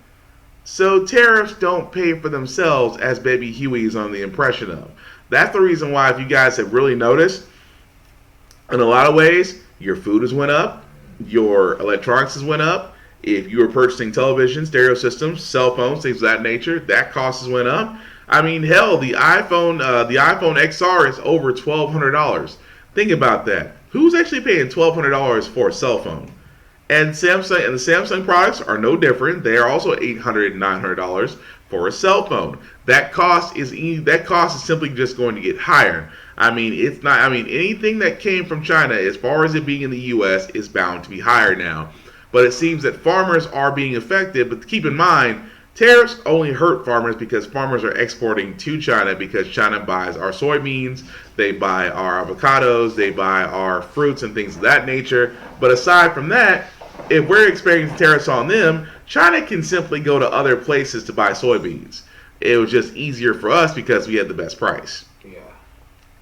So tariffs don't pay for themselves, as Baby Huey is on the impression of. That's the reason why, if you guys have really noticed, in a lot of ways, your food has went up, your electronics has went up. If you were purchasing television, stereo systems, cell phones, things of that nature, that cost has went up. I mean, hell, the iPhone XR is over $1,200. Think about that. Who's actually paying $1,200 for a cell phone? And the Samsung products are no different. They are also $800 and $900 for a cell phone. That cost is simply just going to get higher. I mean, it's not. I mean, anything that came from China, as far as it being in the U.S., is bound to be higher now. But it seems that farmers are being affected. But keep in mind, tariffs only hurt farmers because farmers are exporting to China because China buys our soybeans, they buy our avocados, they buy our fruits and things of that nature. But aside from that, if we're experiencing tariffs on them, China can simply go to other places to buy soybeans. It was just easier for us because we had the best price. Yeah.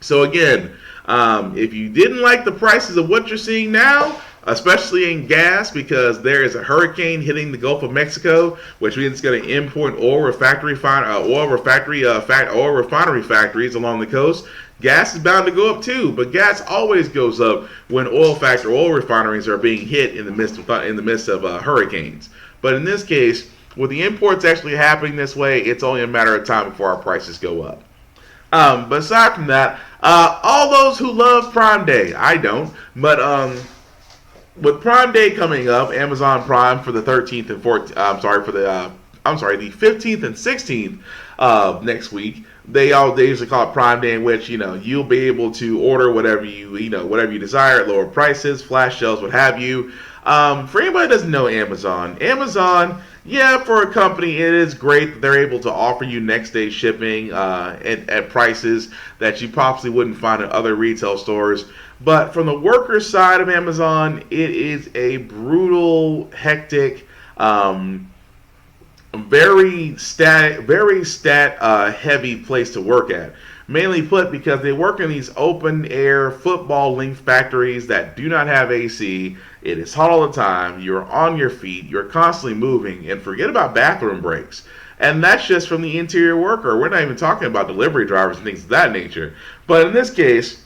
So again, if you didn't like the prices of what you're seeing now, especially in gas, because there is a hurricane hitting the Gulf of Mexico, which means it's going to import oil refinery factories along the coast. Gas is bound to go up too, but gas always goes up when oil refineries are being hit in the midst of hurricanes. But in this case, with the imports actually happening this way, it's only a matter of time before our prices go up. But aside from that, all those who love Prime Day, I don't, but with Prime Day coming up, Amazon Prime for the 13th and 14th, the 15th and 16th of next week. They usually call it Prime Day, in which you'll be able to order whatever you desire at lower prices, flash sales, what have you. For anybody that doesn't know Amazon, for a company, it is great that they're able to offer you next day shipping at prices that you possibly wouldn't find at other retail stores. But from the worker side of Amazon, it is a brutal, hectic, very heavy place to work at. Mainly put because they work in these open air football length factories that do not have AC. It is hot all the time. You're on your feet. You're constantly moving. And forget about bathroom breaks. And that's just from the interior worker. We're not even talking about delivery drivers and things of that nature. But in this case,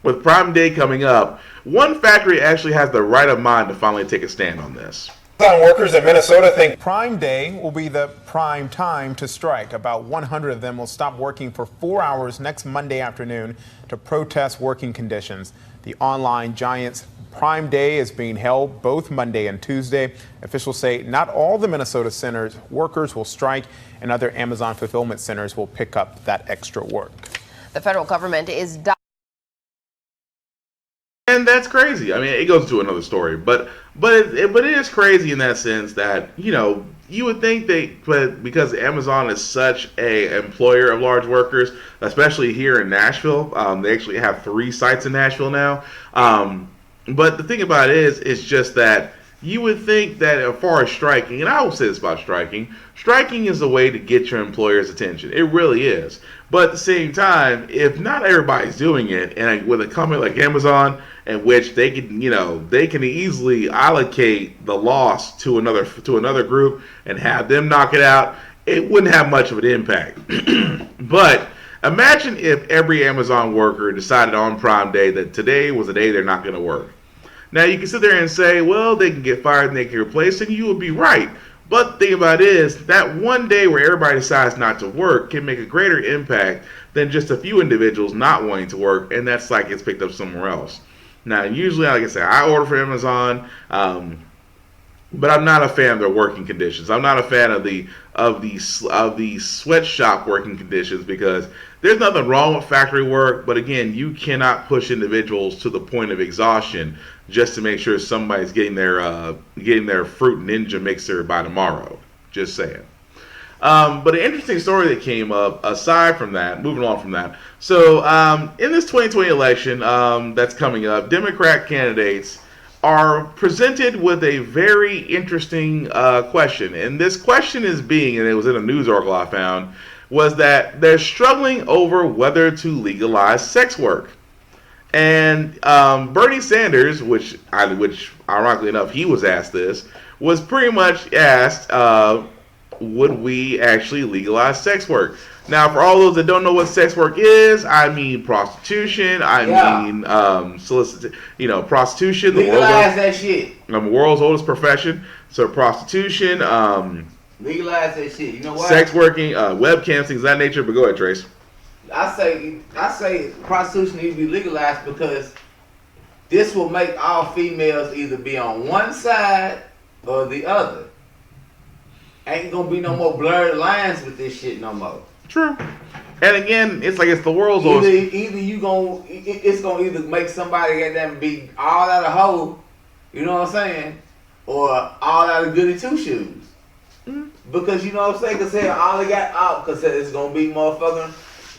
with Prime Day coming up, one factory actually has the right of mind to finally take a stand on this. Amazon workers in Minnesota think Prime Day will be the prime time to strike. About 100 of them will stop working for 4 hours next Monday afternoon to protest working conditions. The online giant's Prime Day is being held both Monday and Tuesday. Officials say not all the Minnesota centers workers will strike, and other Amazon fulfillment centers will pick up that extra work. The federal government is and that's crazy. I mean, it goes to another story, but it is crazy in that sense that you would think but because Amazon is such a employer of large workers, especially here in Nashville, they actually have 3 sites in Nashville now. But the thing about it is, it's just that you would think that as far as striking, and I will say this about striking is a way to get your employer's attention. It really is. But at the same time, if not everybody's doing it, and with a company like Amazon, in which they can, they can easily allocate the loss to another group and have them knock it out, it wouldn't have much of an impact. But imagine if every Amazon worker decided on Prime Day that today was a day they're not going to work. Now, you can sit there and say, well, they can get fired and they can replace it, and you would be right. But the thing about it is, that one day where everybody decides not to work can make a greater impact than just a few individuals not wanting to work, and that's like it's picked up somewhere else. Now, usually, like I said, I order from Amazon, but I'm not a fan of their working conditions. I'm not a fan of the sweatshop working conditions, because there's nothing wrong with factory work, but again, you cannot push individuals to the point of exhaustion just to make sure somebody's getting their Fruit Ninja mixer by tomorrow. Just saying. But an interesting story that came up, aside from that, moving on from that. So in this 2020 election that's coming up, Democrat candidates are presented with a very interesting question. And this question is being, and it was in a news article I found, was that they're struggling over whether to legalize sex work. And Bernie Sanders, which ironically enough he was asked this, was pretty much asked, would we actually legalize sex work? Now, for all those that don't know what sex work is, I mean prostitution. I mean prostitution. Legalize that shit. The world's oldest profession. So prostitution. Legalize that shit. You know what? Sex working, webcams, things of that nature. But go ahead, Trace. I say prostitution needs to be legalized, because this will make all females either be on one side or the other. Ain't gonna be no more blurred lines with this shit no more. True. And again, it's like it's the world's either it's gonna either make somebody get them be all out of hoe, you know what I'm saying, or all out of goody two shoes. Because you know what I'm saying, because all they got out, because it's gonna be motherfucking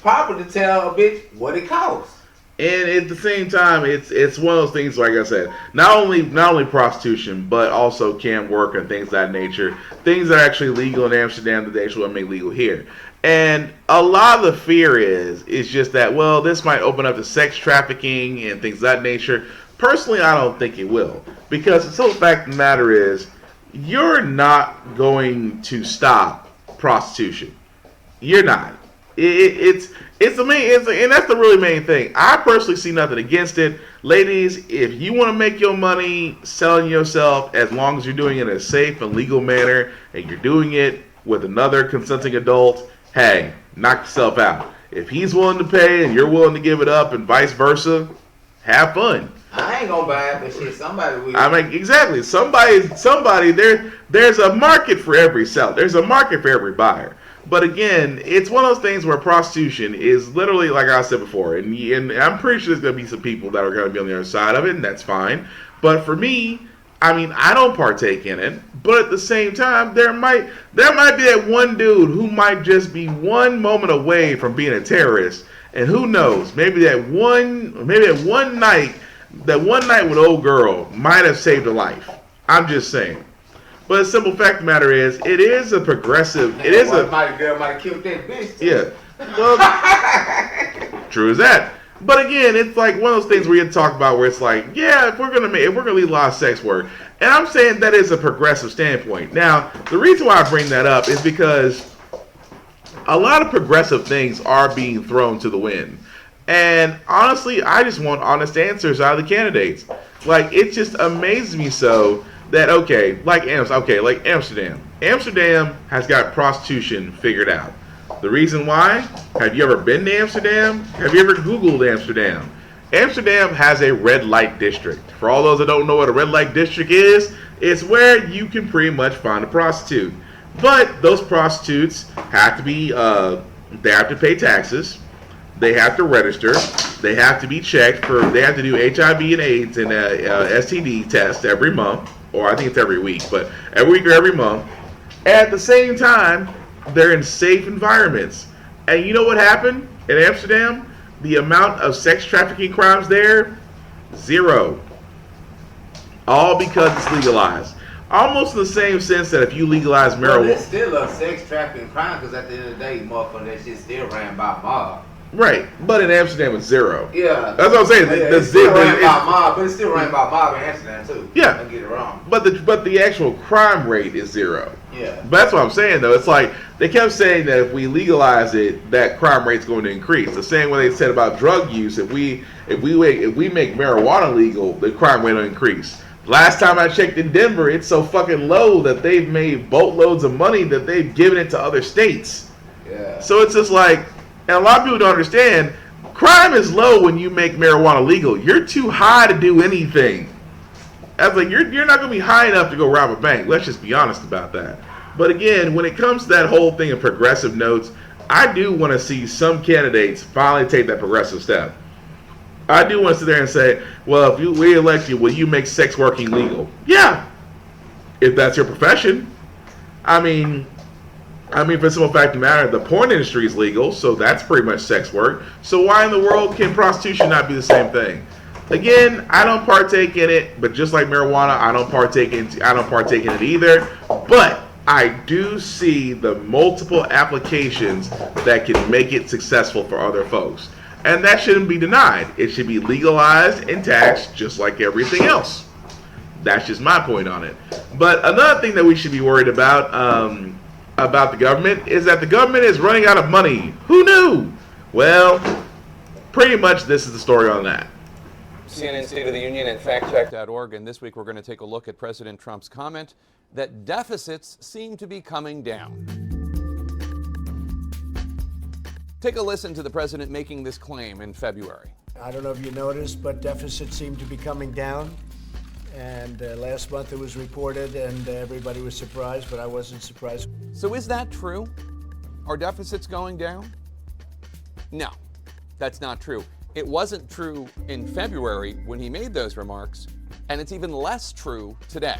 proper to tell a bitch what it costs. And at the same time, it's one of those things, like I said, not only prostitution, but also cam work and things of that nature. Things that are actually legal in Amsterdam that they actually want to make legal here. And a lot of the fear is just that, well, this might open up to sex trafficking and things of that nature. Personally, I don't think it will. Because the simple fact of the matter is, you're not going to stop prostitution. You're not. It's the main, and that's the really main thing. I personally see nothing against it. Ladies, if you want to make your money selling yourself, as long as you're doing it in a safe and legal manner, and you're doing it with another consenting adult, hey, knock yourself out. If he's willing to pay and you're willing to give it up, and vice versa, have fun. I ain't gonna buy it, but shit, somebody will. I mean, exactly. Somebody. There's a market for every seller. There's a market for every buyer. But again, it's one of those things where prostitution is literally, like I said before, and I'm pretty sure there's going to be some people that are going to be on the other side of it, and that's fine. But for me, I mean, I don't partake in it. But at the same time, there might be that one dude who might just be one moment away from being a terrorist, and who knows? Maybe that one night with old girl might have saved a life. I'm just saying. But the simple fact of the matter is, it is a progressive. It is a. My girl might have killed that bitch. Yeah. Well, true as that. But again, it's like one of those things where you talk about where it's like, yeah, if we're gonna legalize sex work, and I'm saying that is a progressive standpoint. Now, the reason why I bring that up is because a lot of progressive things are being thrown to the wind. And honestly, I just want honest answers out of the candidates. Like, it just amazes me so that, like Amsterdam. Amsterdam has got prostitution figured out. The reason why? Have you ever been to Amsterdam? Have you ever Googled Amsterdam? Amsterdam has a red light district. For all those that don't know what a red light district is, it's where you can pretty much find a prostitute. But those prostitutes have to be, they have to pay taxes. They have to register. They have to be checked they have to do HIV and AIDS and STD test every month. Or I think it's every week, but every week or every month. At the same time, they're in safe environments. And you know what happened in Amsterdam? The amount of sex trafficking crimes there, 0. All because it's legalized. Almost in the same sense that if you legalize But marijuana, it's still a sex trafficking crime because at the end of the day, motherfucker, that shit still ran by mob. right? But in Amsterdam, it's zero. Yeah, that's what I'm saying. It's still ran by mob, but it's still ran by mob in Amsterdam too. Yeah, don't get it wrong. But the actual crime rate is zero. Yeah. But that's what I'm saying though. It's like they kept saying that if we legalize it, that crime rate's going to increase. The same way they said about drug use. If we make marijuana legal, the crime rate will increase. Last time I checked in Denver, it's so fucking low that they've made boatloads of money that they've given it to other states. Yeah. So it's just like, and a lot of people don't understand, crime is low when you make marijuana legal. You're too high to do anything. I was like, you're not going to be high enough to go rob a bank. Let's just be honest about that. But again, when it comes to that whole thing of progressive notes, I do want to see some candidates finally take that progressive step. I do want to sit there and say, well, if we elect you, will you make sex working legal? Yeah, if that's your profession. I mean, for the simple fact of the matter, the porn industry is legal, so that's pretty much sex work. So why in the world can prostitution not be the same thing? Again, I don't partake in it, but just like marijuana, I don't partake in it either. But I do see the multiple applications that can make it successful for other folks. And that shouldn't be denied. It should be legalized and taxed just like everything else. That's just my point on it. But another thing that we should be worried about the government is that the government is running out of money. Who knew? Well, pretty much this is the story on that. CNN State of the Union and factcheck.org. And this week we're going to take a look at President Trump's comment that deficits seem to be coming down. Take a listen to the president making this claim in February. I don't know if you noticed, but deficits seem to be coming down. And last month it was reported and everybody was surprised, but I wasn't surprised. So is that true? Are deficits going down? No, that's not true. It wasn't true in February when he made those remarks, and it's even less true today.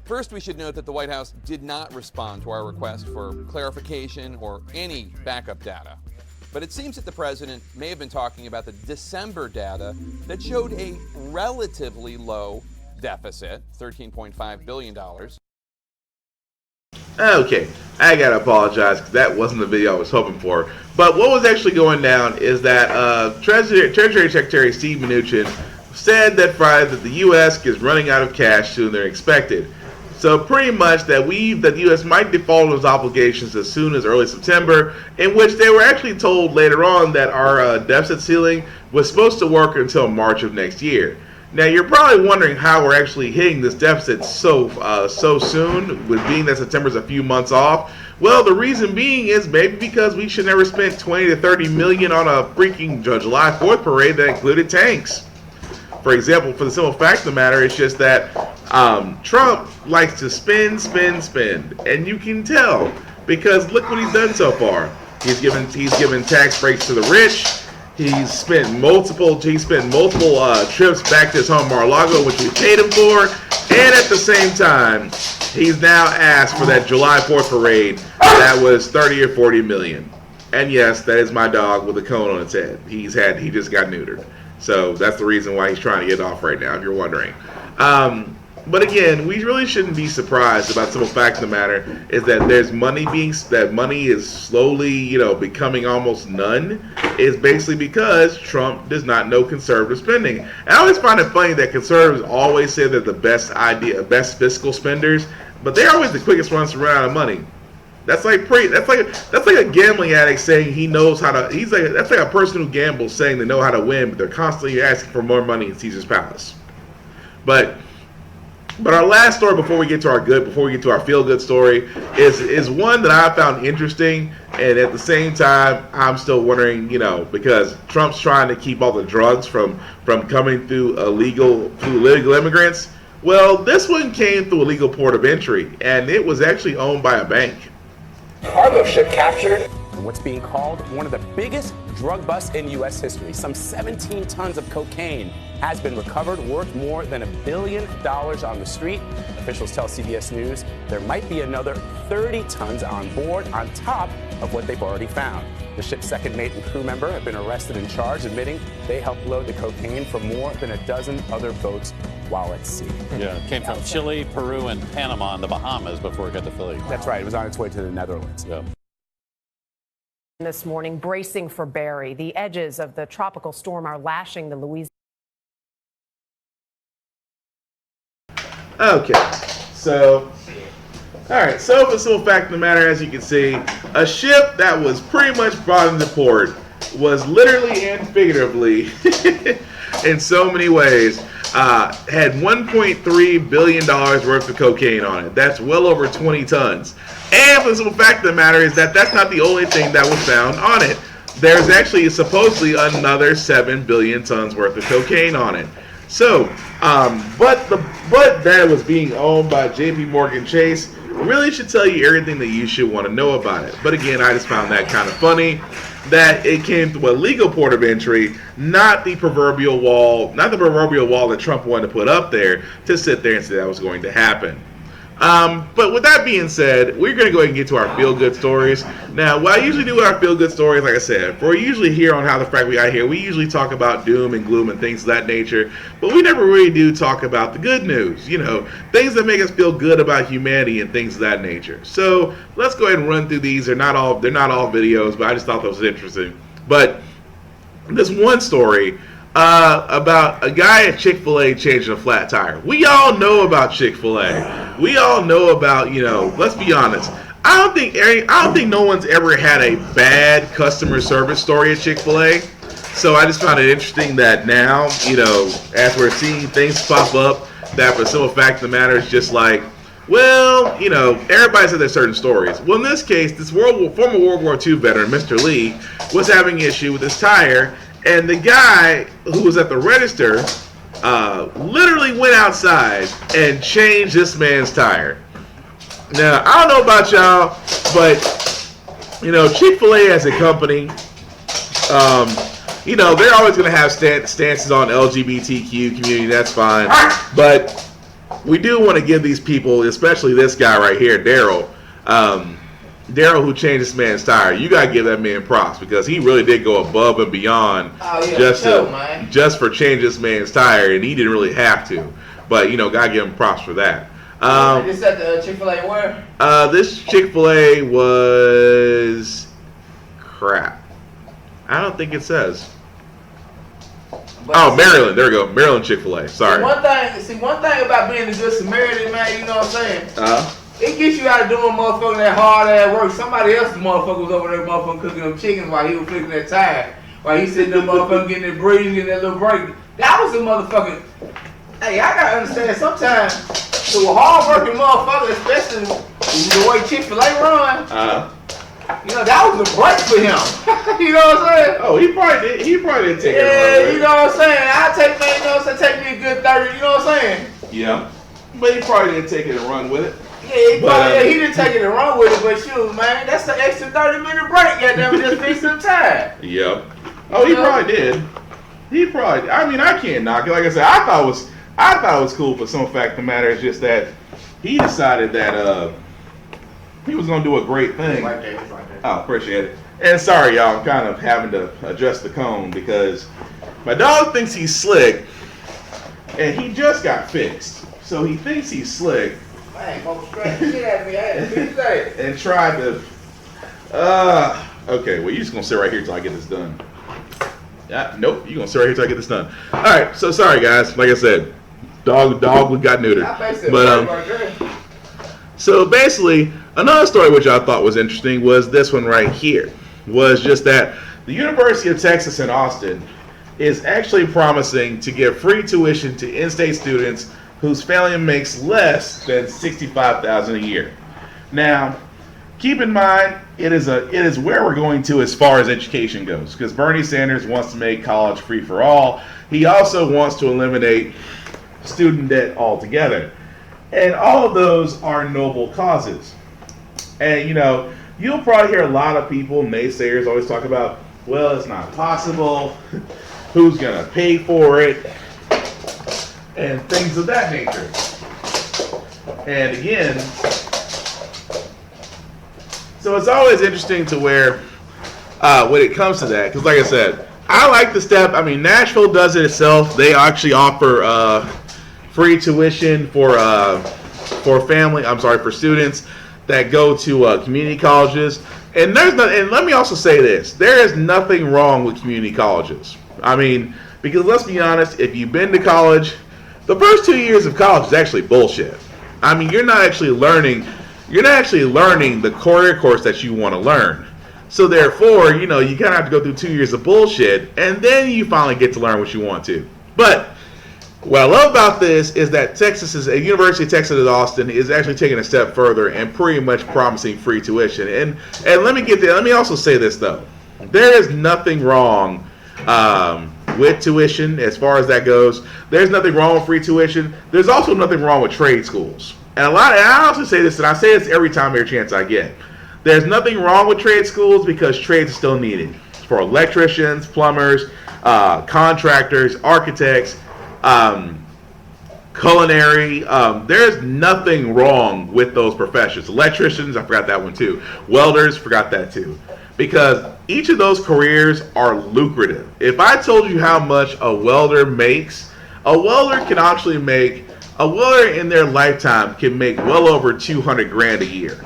First, we should note that the White House did not respond to our request for clarification or any backup data. But it seems that the president may have been talking about the December data that showed a relatively low deficit, $13.5 billion. Okay, I gotta apologize because that wasn't the video I was hoping for. But what was actually going down is that Treasury Secretary Steve Mnuchin said that Friday that the U.S. is running out of cash sooner than expected. So pretty much that the U.S. might default on its obligations as soon as early September, in which they were actually told later on that our deficit ceiling was supposed to work until March of next year. Now you're probably wondering how we're actually hitting this deficit so soon, with being that September's a few months off. Well, the reason being is maybe because we should never spent 20 to 30 million on a freaking July 4th parade that included tanks. For example, for the simple fact of the matter, it's just that Trump likes to spend, and you can tell because look what he's done so far. He's given tax breaks to the rich. He's spent multiple trips back to his home Mar-a-Lago, which we paid him for, and at the same time, he's now asked for that July 4th parade that was 30 or 40 million. And yes, that is my dog with a cone on its head. He just got neutered. So that's the reason why he's trying to get off right now, if you're wondering. But again, we really shouldn't be surprised about the simple fact of the matter is that there's money money is slowly, becoming almost none. Is basically because Trump does not know conservative spending. And I always find it funny that conservatives always say they're the best fiscal spenders, but they're always the quickest ones to run out of money. That's like a gambling addict saying he knows how to. That's like a person who gambles saying they know how to win, but they're constantly asking for more money in Caesar's Palace. But our last story before we get to our feel-good story is one that I found interesting, and at the same time I'm still wondering, because Trump's trying to keep all the drugs from coming through illegal immigrants. Well, this one came through a legal port of entry, and it was actually owned by a bank. Cargo ship captured. and what's being called one of the biggest drug busts in U.S. history. Some 17 tons of cocaine has been recovered, worth more than $1 billion on the street. Officials tell CBS News there might be another 30 tons on board on top of what they've already found. The ship's second mate and crew member have been arrested and charged, admitting they helped load the cocaine from more than a dozen other boats while at sea. Yeah, it came from Chile, Peru, and Panama and the Bahamas before it got to Philly. That's right. It was on its way to the Netherlands. Yeah. This morning, bracing for Barry. The edges of the tropical storm are lashing the Louisiana. Okay, so, all right, so for the simple fact of the matter, as you can see, a ship that was pretty much brought into port was literally and figuratively, in so many ways, had $1.3 billion worth of cocaine on it. That's well over 20 tons. And for the simple fact of the matter is that that's not the only thing that was found on it. There's actually supposedly another 7 billion tons worth of cocaine on it. So, but that it was being owned by JP Morgan Chase really should tell you everything that you should want to know about it. But again, I just found that kind of funny that it came through a legal port of entry, not the proverbial wall that Trump wanted to put up there to sit there and say that was going to happen. But with that being said, we're going to go ahead and get to our feel-good stories. Now, what I usually do with our feel-good stories, like I said, we're usually here on How the Frack We Got Here, we usually talk about doom and gloom and things of that nature, but we never really do talk about the good news, you know, things that make us feel good about humanity and things of that nature. So let's go ahead and run through these. They're not all videos, but I just thought that was interesting. But this one story about a guy at Chick-fil-A changing a flat tire. We all know about Chick-fil-A. We all know about, you know, let's be honest. I don't think no one's ever had a bad customer service story at Chick-fil-A. So I just found it interesting that now, you know, as we're seeing things pop up, that for the simple fact of the matter is just like, well, you know, everybody's had their certain stories. Well, in this case, this former World War II veteran, Mr. Lee, was having an issue with his tire. And the guy who was at the register literally went outside and changed this man's tire. Now, I don't know about y'all, but, you know, Chick-fil-A as a company, you know, they're always going to have stances on LGBTQ community. That's fine. But we do want to give these people, especially this guy right here, Daryl, who changed this man's tire, you gotta give that man props because he really did go above and beyond just for changing this man's tire, and he didn't really have to. But you know, gotta give him props for that. This at the Chick-fil-A where? This Chick-fil-A was crap. I don't think it says. Maryland. There we go. Maryland Chick-fil-A. Sorry. One thing about being a good Samaritan, man, you know what I'm saying? It gets you out of doing motherfucking that hard ass work. Somebody else's motherfucker was over there motherfucking cooking them chickens while he was fixing that tire. While he sitting there motherfucking getting that breathing, getting that little break. That was a motherfucking... Hey, I gotta understand, sometimes to a hard-working motherfucker, especially the way Chick-fil-A run, you know, that was a break for him. You know what I'm saying? Oh, he probably did take it. Yeah, you know what I'm saying? I take, man, you know what I'm saying? Take me a good 30, you know what I'm saying? Yeah. But he probably didn't take it and run with it. Yeah, he didn't take it and run with it, but shoot, man, that's the extra 30-minute break. Goddamn, just fix some time. Yep. Oh, he probably did. I mean, I can't knock it. Like I said, I thought it was cool. But some fact of the matter is just that he decided that he was gonna do a great thing. Oh, appreciate it. And sorry, y'all, I'm kind of having to adjust the cone because my dog thinks he's slick, and he just got fixed, so he thinks he's slick. Man, and tried to. Okay, well, you're just gonna sit right here till I get this done. Nope, you're gonna sit right here till I get this done. All right, so sorry guys. Like I said, dog got neutered. But so basically, another story which I thought was interesting was this one right here. Was just that the University of Texas in Austin is actually promising to give free tuition to in-state students whose family makes less than $65,000 a year. Now, keep in mind, it is where we're going to as far as education goes, because Bernie Sanders wants to make college free for all. He also wants to eliminate student debt altogether. And all of those are noble causes. And, you know, you'll probably hear a lot of people, naysayers, always talk about, well, it's not possible. Who's going to pay for it? And things of that nature. And again, so it's always interesting to where, when it comes to that, because like I said, I like the step. I mean, Nashville does it itself. They actually offer free tuition for for students that go to community colleges. And let me also say this: there is nothing wrong with community colleges. I mean, because let's be honest, if you've been to college, the first 2 years of college is actually bullshit. I mean, you're not actually learning the career course that you want to learn. So therefore, you kind of have to go through 2 years of bullshit, and then you finally get to learn what you want to. But what I love about this is that University of Texas at Austin is actually taking a step further and pretty much promising free tuition. And let me also say this though, there is nothing wrong with tuition as far as that goes. There's nothing wrong with free tuition. There's also nothing wrong with trade schools. And I also say this, and I say this every chance I get. There's nothing wrong with trade schools because trades are still needed for electricians, plumbers, contractors, architects, culinary. There's nothing wrong with those professions. Electricians, I forgot that one too. Welders, forgot that too. Because each of those careers are lucrative. If I told you how much a welder makes, a welder in their lifetime can make well over 200 grand a year.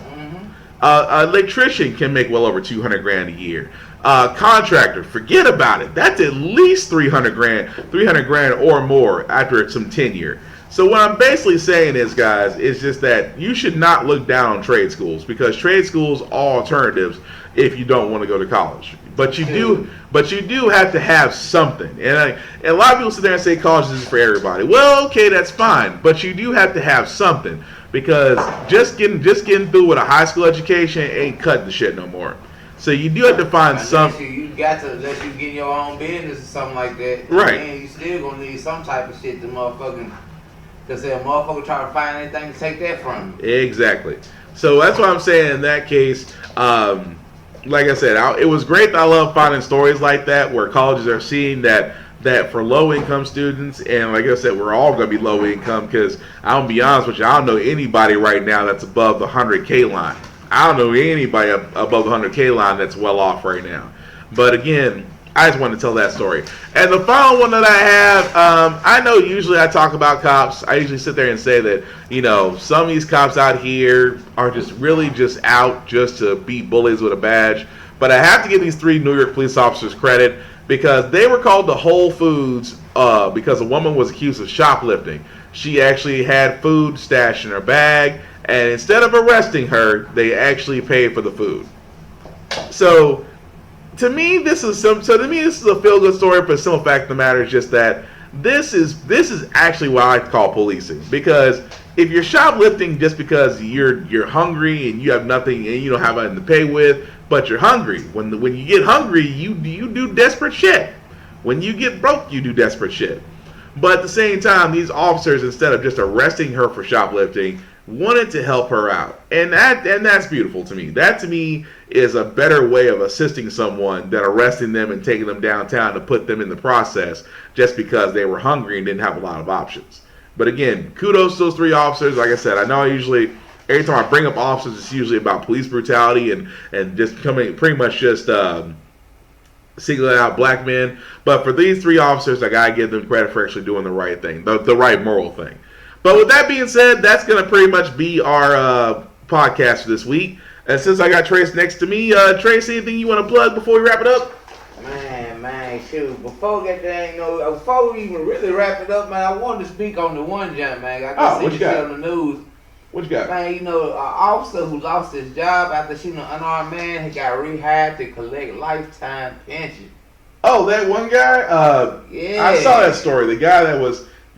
An electrician can make well over 200 grand a year. Contractor, forget about it. That's at least 300 grand or more after some tenure. So what I'm basically saying is, guys, is just that you should not look down on trade schools because trade schools are alternatives if you don't want to go to college. But you do have to have something. And a lot of people sit there and say college is for everybody. Well, okay, that's fine, but you do have to have something because just getting through with a high school education ain't cutting the shit no more. So you do have to find something. You got to let you get your own business or something like that. Right. And you still gonna need some type of shit to motherfucking, because a motherfucker try to find anything to take that from you. Exactly. So that's what I'm saying in that case. Like I said, it was great. I love finding stories like that where colleges are seeing that for low-income students, and like I said, we're all going to be low-income because I'll be honest with you, I don't know anybody right now that's above the 100K line. I don't know anybody above the 100K line that's well off right now. But again, I just wanted to tell that story. And the final one that I have, I know usually I talk about cops. I usually sit there and say that, some of these cops out here are just really just out just to be bullies with a badge. But I have to give these 3 New York police officers credit because they were called to Whole Foods because a woman was accused of shoplifting. She actually had food stashed in her bag, and instead of arresting her, they actually paid for the food. So to me, this is a feel-good story. For the simple fact of the matter is just that this is actually what I call policing. Because if you're shoplifting just because you're hungry and you have nothing and you don't have anything to pay with, but you're hungry. When you get hungry, you do desperate shit. When you get broke, you do desperate shit. But at the same time, these officers, instead of just arresting her for shoplifting, wanted to help her out. And that's beautiful to me. That to me is a better way of assisting someone than arresting them and taking them downtown to put them in the process just because they were hungry and didn't have a lot of options. But again, kudos to those 3 officers. Like I said, I know every time I bring up officers, it's usually about police brutality and just pretty much just singling out black men. But for these 3 officers, I gotta give them credit for actually doing the right thing, the right moral thing. But with that being said, that's going to pretty much be our podcast for this week. And since I got Trace next to me, Trace, anything you want to plug before we wrap it up? Man, shoot. Before we even really wrap it up, man, I wanted to speak on the one jump, man. I just seen shit on the news. What you got? Man, an officer who lost his job after shooting an unarmed man, he got rehired to collect lifetime pension. Oh, that one guy? Yeah. I saw that story. The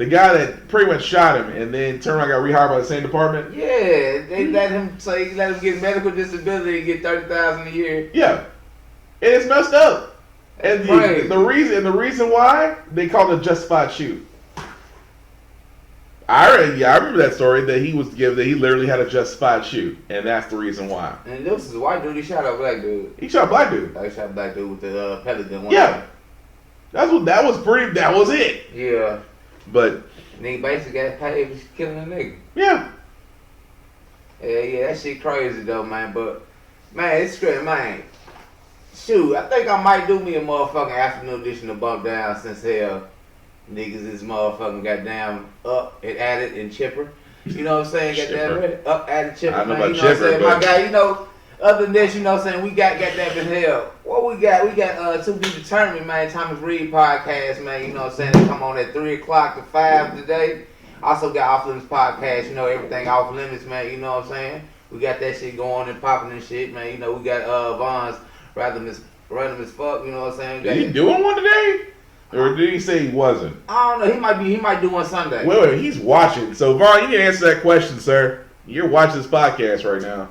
guy that pretty much shot him and then turned around and got rehired by the same department? Yeah, they let him get medical disability and get $30,000 a year. Yeah. And it's messed up. And the reason why, they call it a justified shoot. I remember that story that he was given that he literally had a justified shoot, and that's the reason why. And this is a white dude. He shot a black dude. He shot a black dude. He shot a black dude with the pellet gun. Yeah, that was it. Yeah, but nigga basically got paid for killing a nigga. Yeah. Yeah, that shit crazy though, man. But man, it's straight, man. Shoot, I think I might do me a motherfucking afternoon edition of Bump Down since hell. Niggas is motherfucking goddamn up and at it and chipper. You know what I'm saying? Goddamn up at it chipper. I know man. about You know chipper, what I'm saying? but My guy, you know, other than this, you know what I'm saying? We got goddamn in hell. What we got? We got To Be Determined, man. Thomas Reed podcast, man. You know what I'm saying? They come on at 3 o'clock to 5 today. Also got Off Limits podcast, you know, everything off limits, man. You know what I'm saying? We got that shit going and popping and shit, man. You know, we got Vaughn's random as fuck, you know what I'm saying? Is he doing one today? Or did he say he wasn't? I don't know. He might do one Sunday. Wait, he's watching. So Vaughn, you need to answer that question, sir. You're watching this podcast right now.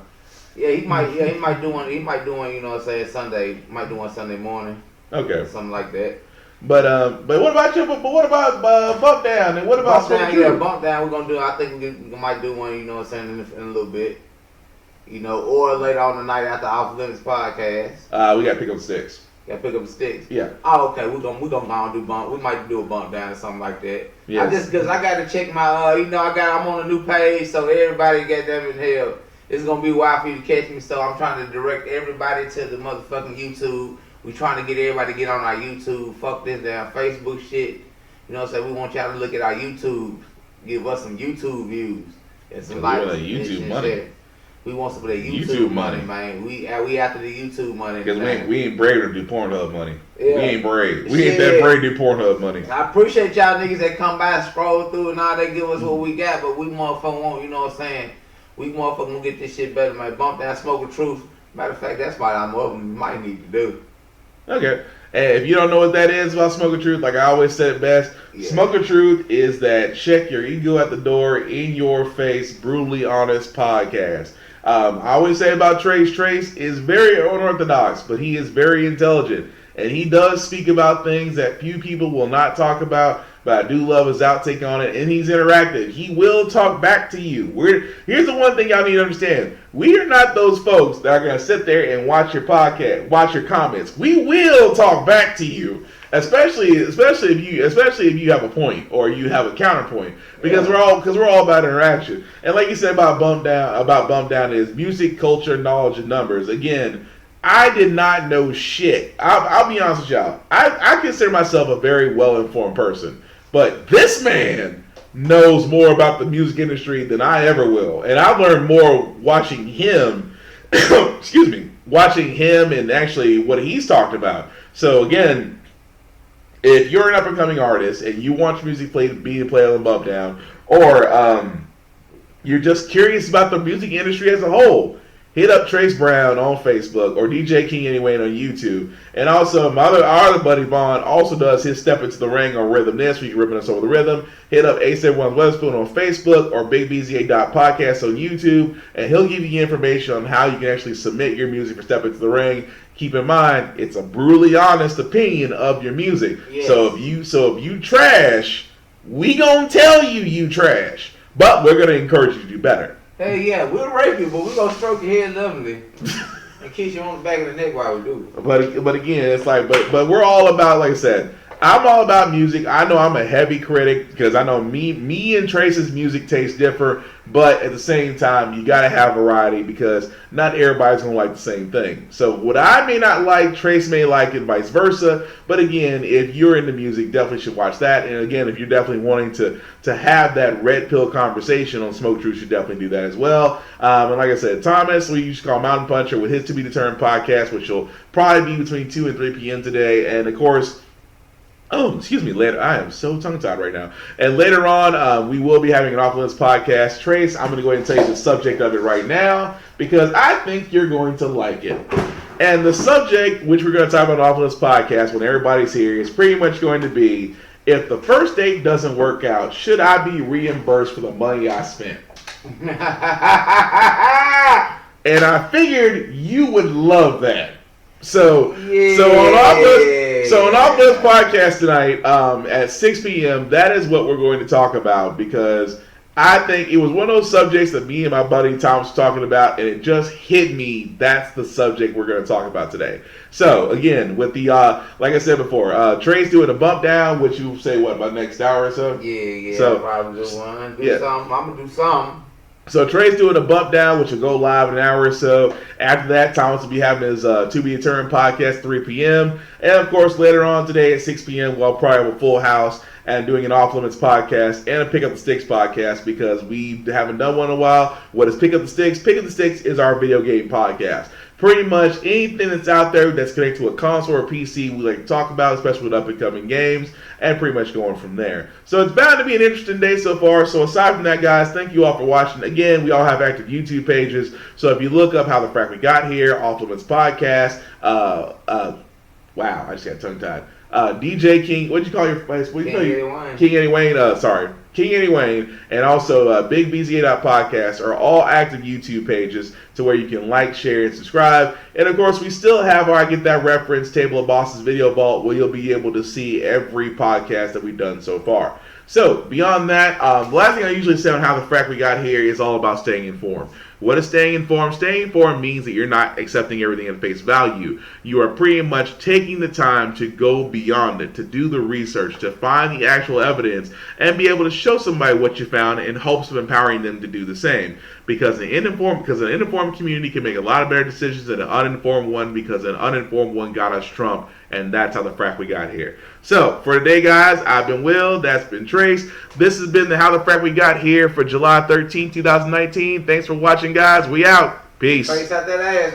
Yeah, he might do one, you know what I'm saying, Sunday. Might do one Sunday morning. Okay. Something like that. But what about you? But what about Bump Down? And what about Bump Down? Yeah, Bump Down. We're gonna do. I think we might do one. You know what I'm saying in a little bit. You know, or later on the night after Off Limits podcast. We gotta pick up sticks. Gotta pick up the sticks. Yeah. Oh, okay. We're gonna go and do bump. We might do a Bump Down or something like that. Yes. I just because I gotta check my. You know, I'm on a new page, so everybody got them in hell. It's gonna be wild for you to catch me, so I'm trying to direct everybody to the motherfucking YouTube. We trying to get everybody to get on our YouTube. Fuck this damn Facebook shit. You know what I'm saying? We want y'all to look at our YouTube. Give us some YouTube views and some likes. YouTube money. We want some of that YouTube money, man. We after the YouTube money. Because we ain't brave to do Pornhub money. Yeah. We ain't brave. We ain't that brave to do Pornhub money. I appreciate y'all niggas that come by and scroll through and all they give us what we got, but we motherfucking won't, you know what I'm saying? We motherfucking gonna get this shit better, man. Bump Down, Smoke the Truth. Matter of fact, that's what I'm up and might need to do. Okay. And if you don't know what that is about Smoke the Truth, like I always said it best, Smoke the Truth is that check your ego at the door, in your face, brutally honest podcast. I always say about Trace is very unorthodox, but he is very intelligent. And he does speak about things that few people will not talk about, but I do love his outtake on it, and he's interactive. He will talk back to you. Here's the one thing y'all need to understand. We are not those folks that are going to sit there and watch your podcast, watch your comments. We will talk back to you, especially if you have a point or you have a counterpoint, because we're all about interaction. And like you said about Bump Down is music, culture, knowledge, and numbers. Again, I did not know shit. I'll be honest with y'all. I consider myself a very well-informed person. But this man knows more about the music industry than I ever will. And I've learned more watching him, watching him and actually what he's talked about. So again, if you're an up-and-coming artist and you want your music being played on Bump Down, or you're just curious about the music industry as a whole, hit up Trace Brown on Facebook or DJ King Anyway on YouTube. And also, our other buddy Vaughn also does his Step Into the Ring on Rhythm This, where you can ripping us over the rhythm. Hit up A71 Weatherspoon on Facebook or BigBZA.podcast on YouTube, and he'll give you information on how you can actually submit your music for Step Into the Ring. Keep in mind, it's a brutally honest opinion of your music. Yes. So if you trash, we gonna tell you trash, but we're gonna encourage you to do better. Hey, yeah, we'll rape you, but we're going to stroke your head lovely and kiss you on the back of the neck while we do it. But again, it's like, but we're all about, like I said, I'm all about music. I know I'm a heavy critic because I know me and Trace's music taste differ, but at the same time, you got to have variety because not everybody's going to like the same thing. So what I may not like, Trace may like, and vice versa. But again, if you're into music, definitely should watch that. And again, if you're definitely wanting to have that red pill conversation on Smoke Truth, you should definitely do that as well. And like I said, Thomas, we used to call Mountain Puncher, with his To Be Determined podcast, which will probably be between 2 and 3 p.m. today. And of course, later. I am so tongue-tied right now. And later on, we will be having an Off Limits podcast. Trace, I'm going to go ahead and tell you the subject of it right now because I think you're going to like it. And the subject, which we're going to talk about on Off Limits podcast when everybody's here, is pretty much going to be, if the first date doesn't work out, should I be reimbursed for the money I spent? And I figured you would love that. So on Off Limits podcast tonight at 6 p.m., that is what we're going to talk about because I think it was one of those subjects that me and my buddy Tom was talking about, and it just hit me. That's the subject we're going to talk about today. So, again, with the, like I said before, Trey's doing a bump down, which you say, what, about next hour or so? Yeah, so, I'll probably do one. Do something. I'm going to do something. So Trey's doing a bump down, which will go live in an hour or so. After that, Thomas will be having his To Be Eternal podcast 3 p.m. And, of course, later on today at 6 p.m., we'll probably have a full house and doing an Off Limits podcast and a Pick Up the Sticks podcast because we haven't done one in a while. What is Pick Up the Sticks? Pick Up the Sticks is our video game podcast. Pretty much anything that's out there that's connected to a console or PC we like to talk about, especially with up-and-coming games, and pretty much going from there. So it's bound to be an interesting day so far. So aside from that, guys, thank you all for watching. Again, we all have active YouTube pages. So if you look up How the Frack We Got Here, Off Limits Podcast, wow, I just got tongue-tied. DJ King, what'd you call your place? King Eddie Wayne. King Eddie Wayne, and also Big BZA Podcast are all active YouTube pages to where you can like, share, and subscribe. And of course, we still have our I Get That Reference Table of Bosses video vault where you'll be able to see every podcast that we've done so far. So, beyond that, the last thing I usually say on How the Frack We Got Here is all about staying informed. What is staying informed? Staying informed means that you're not accepting everything at face value. You are pretty much taking the time to go beyond it, to do the research, to find the actual evidence, and be able to show somebody what you found in hopes of empowering them to do the same. Because an uninformed community can make a lot of better decisions than an uninformed one, because an uninformed one got us Trump, and that's how the Frack We Got Here. So, for today, guys, I've been Will, that's been Trace. This has been the How the Frack We Got Here for July 13, 2019. Thanks for watching, guys. We out. Peace. Trace out that ass.